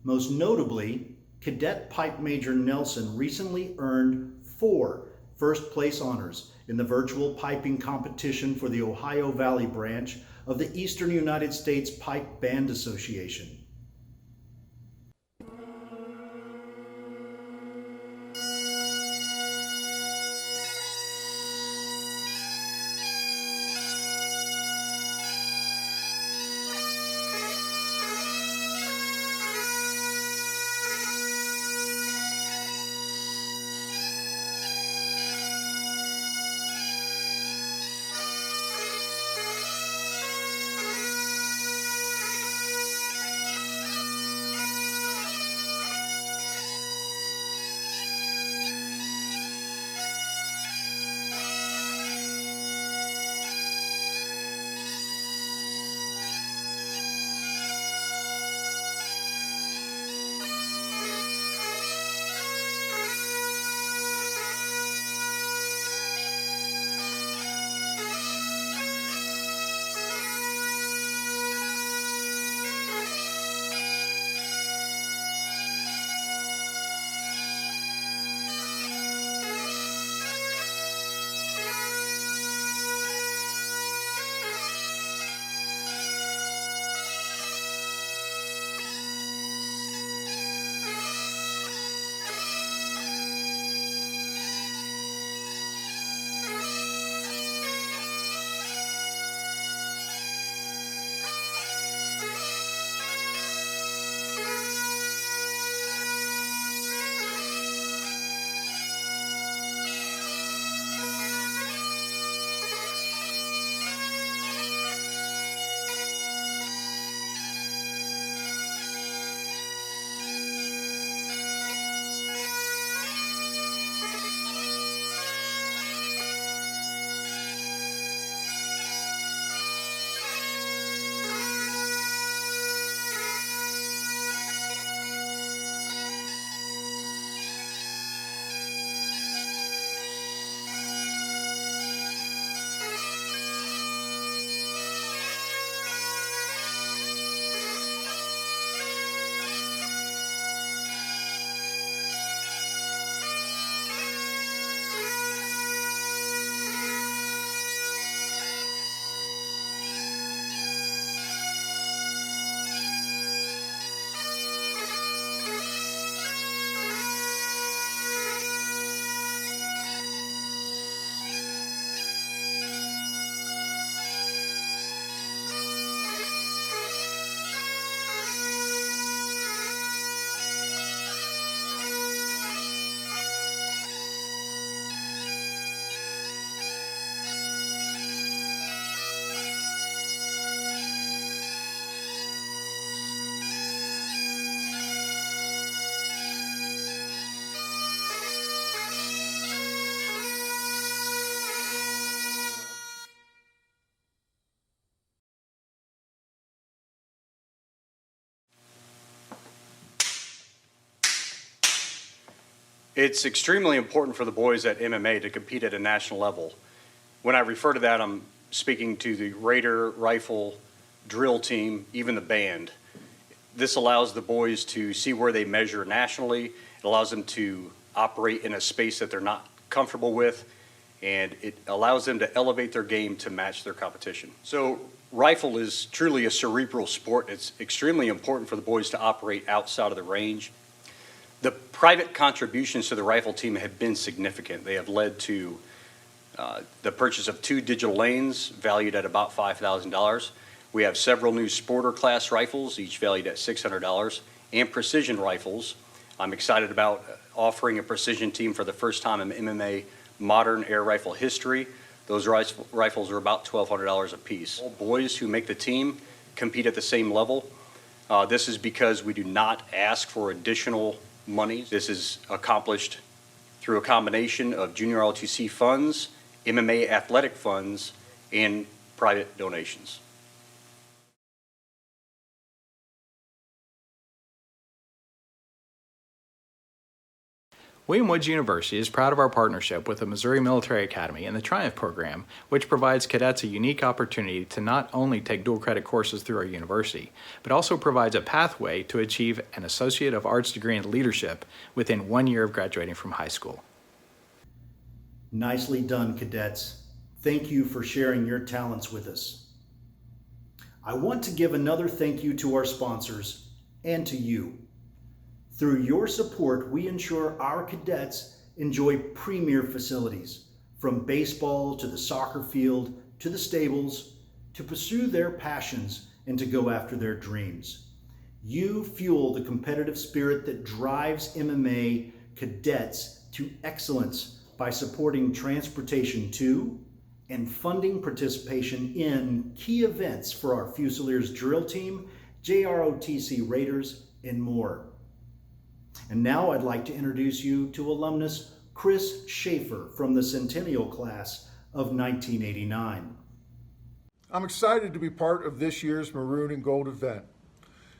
Most notably, Cadet Pipe Major Nelson recently earned 4 first-place honors in the virtual piping competition for the Ohio Valley branch of the Eastern United States Pipe Band Association. It's extremely important for the boys at MMA to compete at a national level. When I refer to that, I'm speaking to the Raider, Rifle, drill team, even the band. This allows the boys to see where they measure nationally. It allows them to operate in a space that they're not comfortable with, and it allows them to elevate their game to match their competition. So rifle is truly a cerebral sport. It's extremely important for the boys to operate outside of the range. The private contributions to the rifle team have been significant. They have led to the purchase of 2 digital lanes valued at about $5,000. We have several new sporter class rifles, each valued at $600, and precision rifles. I'm excited about offering a precision team for the first time in MMA modern air rifle history. Those rifles are about $1,200 a piece. All boys who make the team compete at the same level. This is because we do not ask for additional money. This is accomplished through a combination of junior ROTC funds, MMA athletic funds, and private donations. William Woods University is proud of our partnership with the Missouri Military Academy and the Triumph Program, which provides cadets a unique opportunity to not only take dual credit courses through our university, but also provides a pathway to achieve an Associate of Arts degree in leadership within 1 year of graduating from high school. Nicely done, cadets. Thank you for sharing your talents with us. I want to give another thank you to our sponsors and to you. Through your support, we ensure our cadets enjoy premier facilities, from baseball to the soccer field to the stables, to pursue their passions and to go after their dreams. You fuel the competitive spirit that drives MMA cadets to excellence by supporting transportation to and funding participation in key events for our Fusiliers drill team, JROTC Raiders, and more. And now I'd like to introduce you to alumnus Chris Schaefer from the Centennial Class of 1989. I'm excited to be part of this year's Maroon and Gold event.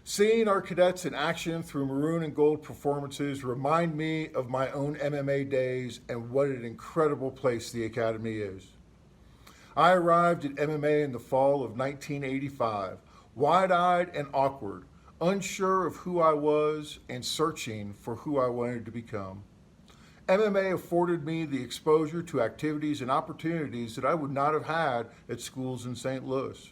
Seeing our cadets in action through Maroon and Gold performances remind me of my own MMA days and what an incredible place the Academy is. I arrived at MMA in the fall of 1985, wide-eyed and awkward, unsure of who I was and searching for who I wanted to become. MMA afforded me the exposure to activities and opportunities that I would not have had at schools in St. Louis.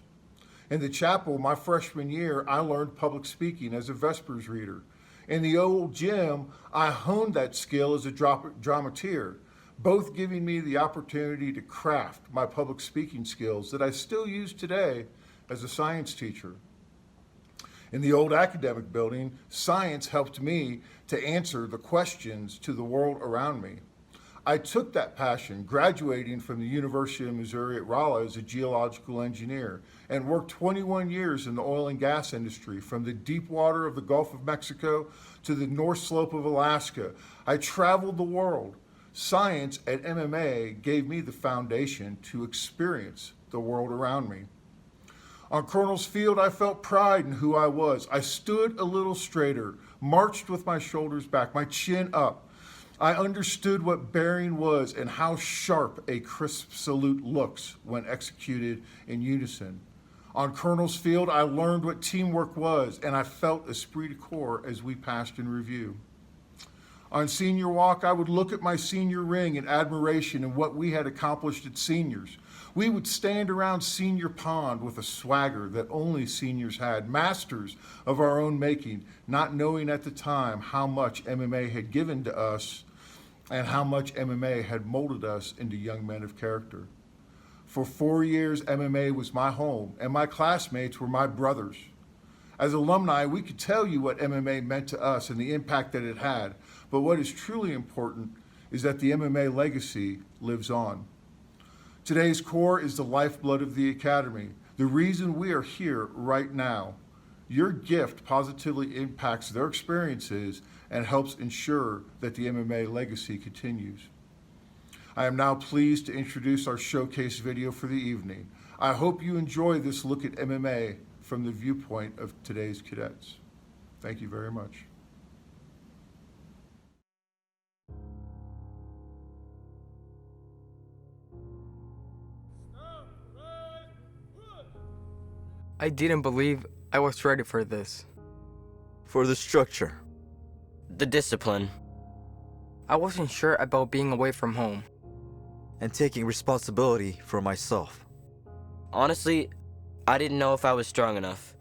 In the chapel my freshman year, I learned public speaking as a Vespers reader. In the old gym, I honed that skill as a dramateer, both giving me the opportunity to craft my public speaking skills that I still use today as a science teacher. In the old academic building, science helped me to answer the questions to the world around me. I took that passion, graduating from the University of Missouri at Rolla as a geological engineer, and worked 21 years in the oil and gas industry, from the deep water of the Gulf of Mexico to the North Slope of Alaska. I traveled the world. Science at MMA gave me the foundation to experience the world around me. On Colonel's Field, I felt pride in who I was. I stood a little straighter, marched with my shoulders back, my chin up. I understood what bearing was and how sharp a crisp salute looks when executed in unison. On Colonel's Field, I learned what teamwork was, and I felt esprit de corps as we passed in review. On senior walk, I would look at my senior ring in admiration and what we had accomplished at seniors. We would stand around Senior Pond with a swagger that only seniors had, masters of our own making, not knowing at the time how much MMA had given to us and how much MMA had molded us into young men of character. For 4 years, MMA was my home, and my classmates were my brothers. As alumni, we could tell you what MMA meant to us and the impact that it had, but what is truly important is that the MMA legacy lives on. Today's core is the lifeblood of the Academy, the reason we are here right now. Your gift positively impacts their experiences and helps ensure that the MMA legacy continues. I am now pleased to introduce our showcase video for the evening. I hope you enjoy this look at MMA from the viewpoint of today's cadets. Thank you very much. I didn't believe I was ready for this. For the structure. The discipline. I wasn't sure about being away from home. And taking responsibility for myself. Honestly, I didn't know if I was strong enough.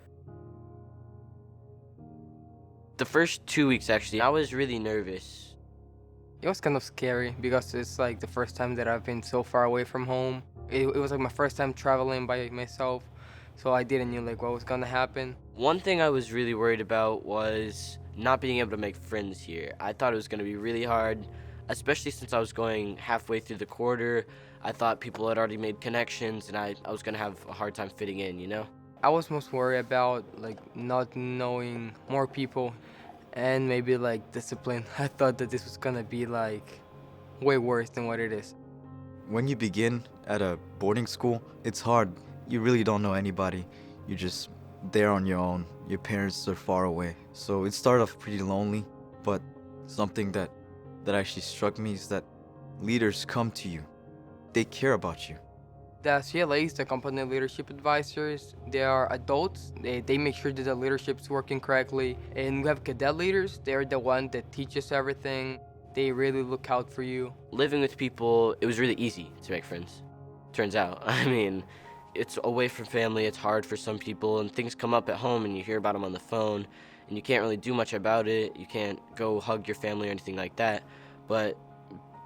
The first 2 weeks, actually, I was really nervous. It was kind of scary because it's like the first time that I've been so far away from home. It was like my first time traveling by myself, so I didn't know like what was gonna happen. One thing I was really worried about was not being able to make friends here. I thought it was gonna be really hard, especially since I was going halfway through the quarter. I thought people had already made connections and I was gonna have a hard time fitting in, you know? I was most worried about like not knowing more people and maybe like discipline. I thought that this was gonna be like way worse than what it is. When you begin at a boarding school, it's hard. You really don't know anybody. You're just there on your own. Your parents are far away. So it started off pretty lonely, but something that actually struck me is that leaders come to you. They care about you. The CLAs, the company leadership advisors, they are adults. They make sure that the leadership's working correctly. And we have cadet leaders. They're the one that teach us everything. They really look out for you. Living with people, it was really easy to make friends. Turns out. I mean, it's away from family, it's hard for some people, and things come up at home and you hear about them on the phone, and you can't really do much about it. You can't go hug your family or anything like that. But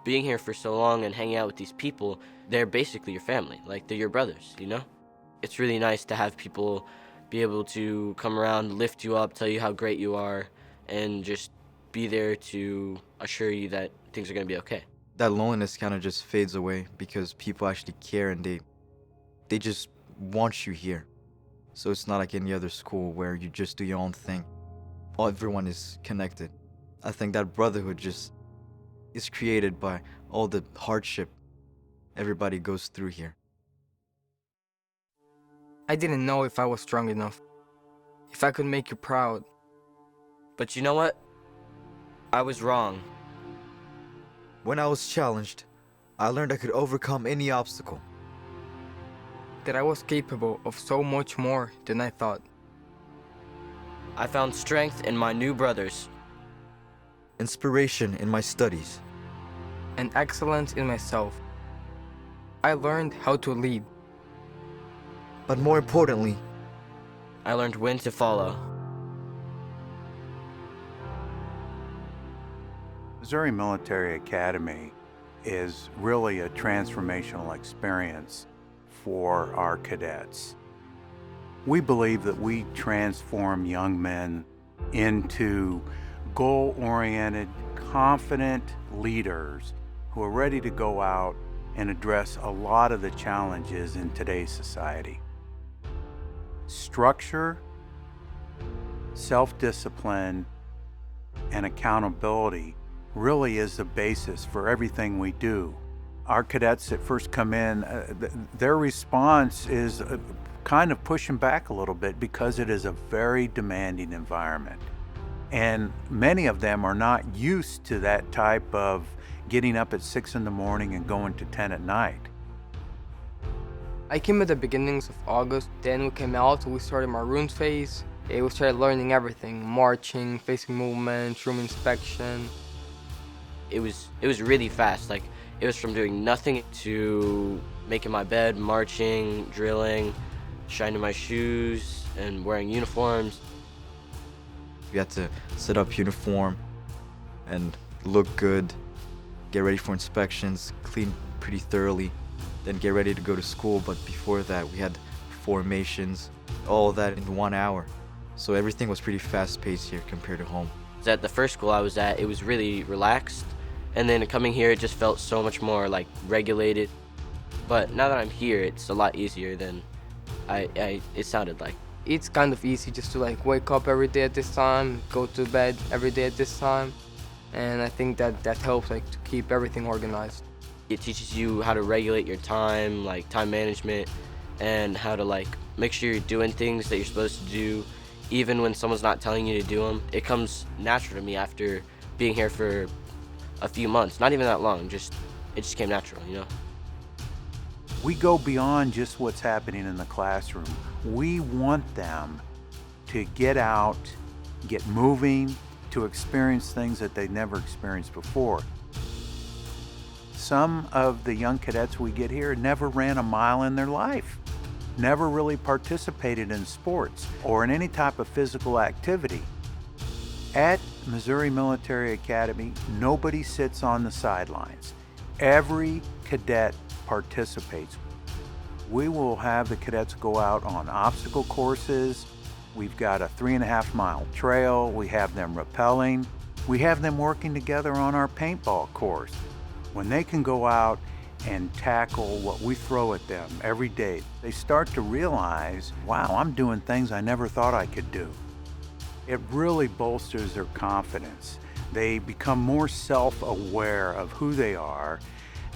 being here for so long and hanging out with these people, they're basically your family. Like, they're your brothers, you know? It's really nice to have people be able to come around, lift you up, tell you how great you are, and just be there to assure you that things are going to be okay. That loneliness kind of just fades away because people actually care and they just want you here. So it's not like any other school where you just do your own thing. Everyone is connected. I think that brotherhood just is created by all the hardship everybody goes through here. I didn't know if I was strong enough, if I could make you proud. But you know what? I was wrong. When I was challenged, I learned I could overcome any obstacle. That I was capable of so much more than I thought. I found strength in my new brothers. Inspiration in my studies. And excellence in myself. I learned how to lead. But more importantly, I learned when to follow. Missouri Military Academy is really a transformational experience for our cadets. We believe that we transform young men into goal-oriented, confident leaders who are ready to go out and address a lot of the challenges in today's society. Structure, self-discipline, and accountability really is the basis for everything we do. Our cadets that first come in, their response is kind of pushing back a little bit because it is a very demanding environment. And many of them are not used to that type of getting up at 6 in the morning and going to 10 at night. I came at the beginnings of August, then we came out, we started Maroon's phase. We started learning everything, marching, facing movements, room inspection. It was really fast. Like, it was from doing nothing to making my bed, marching, drilling, shining my shoes, and wearing uniforms. we had to set up uniform and look good, get ready for inspections, clean pretty thoroughly, then get ready to go to school. But before that, we had formations, all that in 1 hour. So everything was pretty fast-paced here compared to home. At the first school I was at, it was really relaxed, and then coming here, it just felt so much more like regulated. But now that I'm here, it's a lot easier than it sounded like. It's kind of easy just to like wake up every day at this time, go to bed every day at this time, and I think that helps like to keep everything organized. It teaches you how to regulate your time, like time management, and how to like make sure you're doing things that you're supposed to do, even when someone's not telling you to do them. It comes natural to me after being here for a few months, not even that long. It just came natural, you know. We go beyond just what's happening in the classroom. We want them to get out, get moving, to experience things that they've never experienced before. Some of the young cadets we get here never ran a mile in their life, never really participated in sports or in any type of physical activity. At Missouri Military Academy, nobody sits on the sidelines. Every cadet participates. We will have the cadets go out on obstacle courses. We've got a 3.5-mile trail. We have them rappelling. We have them working together on our paintball course. When they can go out and tackle what we throw at them every day, they start to realize, wow, I'm doing things I never thought I could do. It really bolsters their confidence. They become more self-aware of who they are,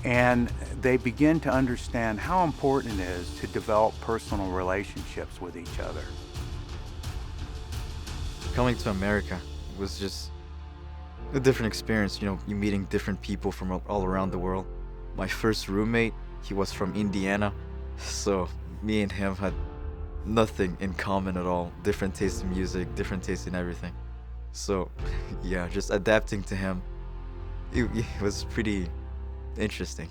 and they begin to understand how important it is to develop personal relationships with each other. Coming to America was just a different experience, you meeting different people from all around the world. My first roommate, he was from Indiana, so me and him had nothing in common at all. Different taste in music, different taste in everything. So yeah, just adapting to him, it was pretty interesting.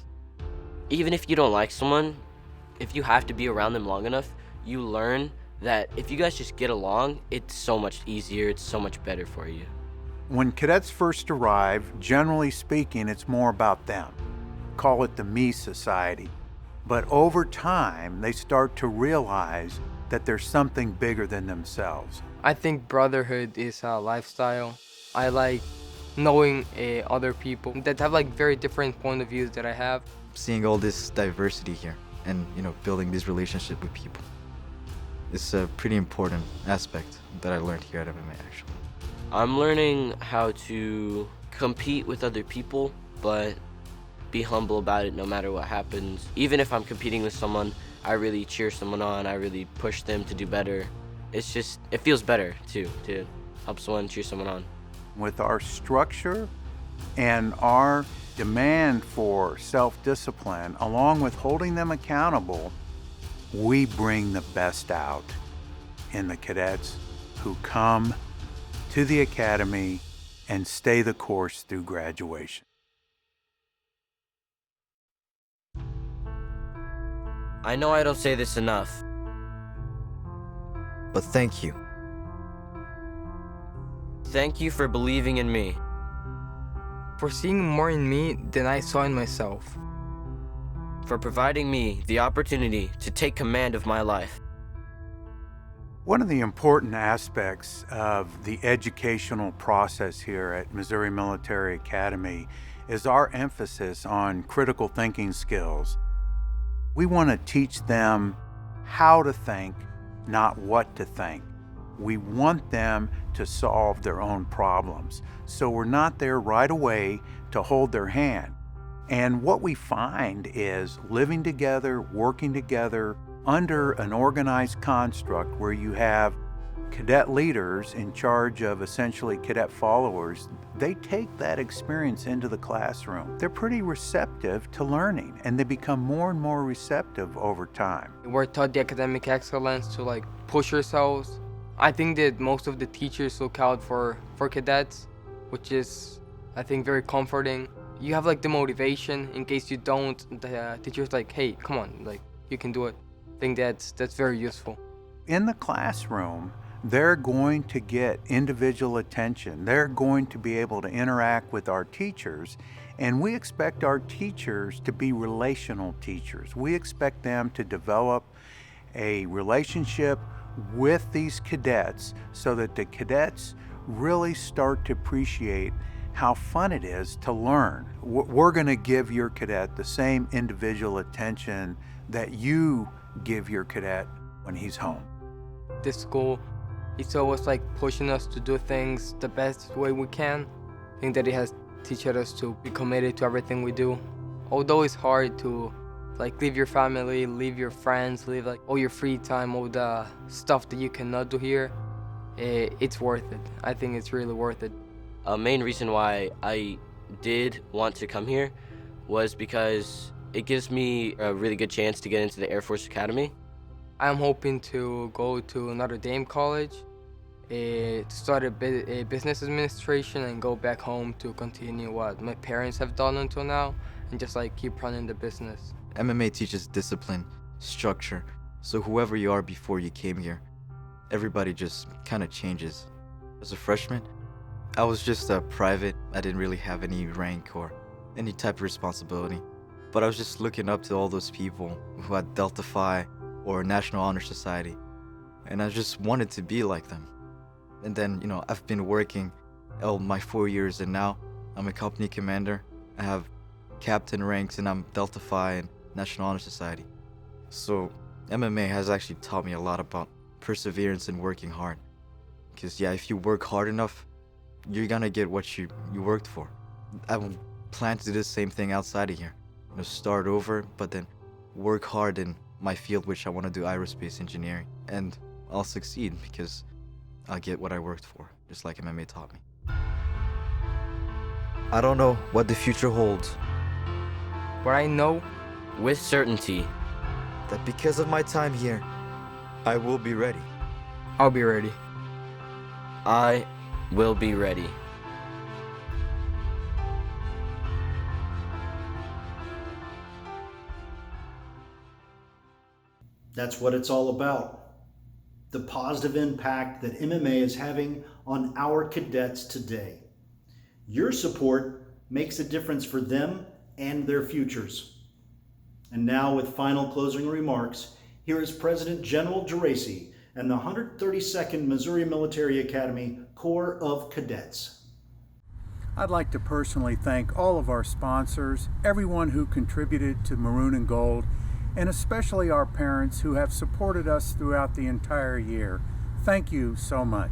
Even if you don't like someone, if you have to be around them long enough, you learn that if you guys just get along, it's so much easier, it's so much better for you. When cadets first arrive, generally speaking, it's more about them. Call it the me society. But over time, they start to realize that there's something bigger than themselves. I think brotherhood is a lifestyle. I like knowing other people that have like very different point of views that I have. Seeing all this diversity here and building this relationship with people. It's a pretty important aspect that I learned here at MMA actually. I'm learning how to compete with other people, but be humble about it no matter what happens. Even if I'm competing with someone, I really cheer someone on, I really push them to do better. It feels better too, to help someone cheer someone on. With our structure and our demand for self-discipline, along with holding them accountable, we bring the best out in the cadets who come to the academy and stay the course through graduation. I know I don't say this enough, but thank you. Thank you for believing in me. For seeing more in me than I saw in myself. For providing me the opportunity to take command of my life. One of the important aspects of the educational process here at Missouri Military Academy is our emphasis on critical thinking skills. We want to teach them how to think, not what to think. We want them to solve their own problems. So we're not there right away to hold their hand. And what we find is living together, working together under an organized construct where you have cadet leaders in charge of essentially cadet followers, they take that experience into the classroom. They're pretty receptive to learning, and they become more and more receptive over time. We're taught the academic excellence to push ourselves. I think that most of the teachers look out for cadets, which is, I think, very comforting. You have the motivation in case you don't. The teacher's like, hey, come on, you can do it. I think that's very useful. In the classroom, they're going to get individual attention. They're going to be able to interact with our teachers, and we expect our teachers to be relational teachers. We expect them to develop a relationship with these cadets so that the cadets really start to appreciate how fun it is to learn. We're going to give your cadet the same individual attention that you give your cadet when he's home. This school, it's always pushing us to do things the best way we can. I think that it has taught us to be committed to everything we do. Although it's hard to leave your family, leave your friends, leave all your free time, all the stuff that you cannot do here, it's worth it. I think it's really worth it. A main reason why I did want to come here was because It gives me a really good chance to get into the Air Force Academy. I'm hoping to go to Notre Dame College, to start a business administration and go back home to continue what my parents have done until now and just like keep running the business. MMA teaches discipline, structure, so whoever you are before you came here, everybody just kind of changes. As a freshman, I was just a private. I didn't really have any rank or any type of responsibility. But I was just looking up to all those people who had Delta Phi or National Honor Society. And I just wanted to be like them. And then, I've been working all my 4 years, and now I'm a company commander. I have captain ranks, and I'm Delta Phi and National Honor Society. So MMA has actually taught me a lot about perseverance and working hard. Because if you work hard enough, you're gonna get what you worked for. I plan to do the same thing outside of here. Start over, but then work hard in my field, which I want to do aerospace engineering. And I'll succeed because I'll get what I worked for, just like MMA taught me. I don't know what the future holds. But I know with certainty that because of my time here, I will be ready. I'll be ready. I will be ready. That's what it's all about. The positive impact that MMA is having on our cadets today. Your support makes a difference for them and their futures. And now, with final closing remarks, here is President General Geraci and the 132nd Missouri Military Academy Corps of Cadets. I'd like to personally thank all of our sponsors, everyone who contributed to Maroon and Gold, and especially our parents who have supported us throughout the entire year. Thank you so much.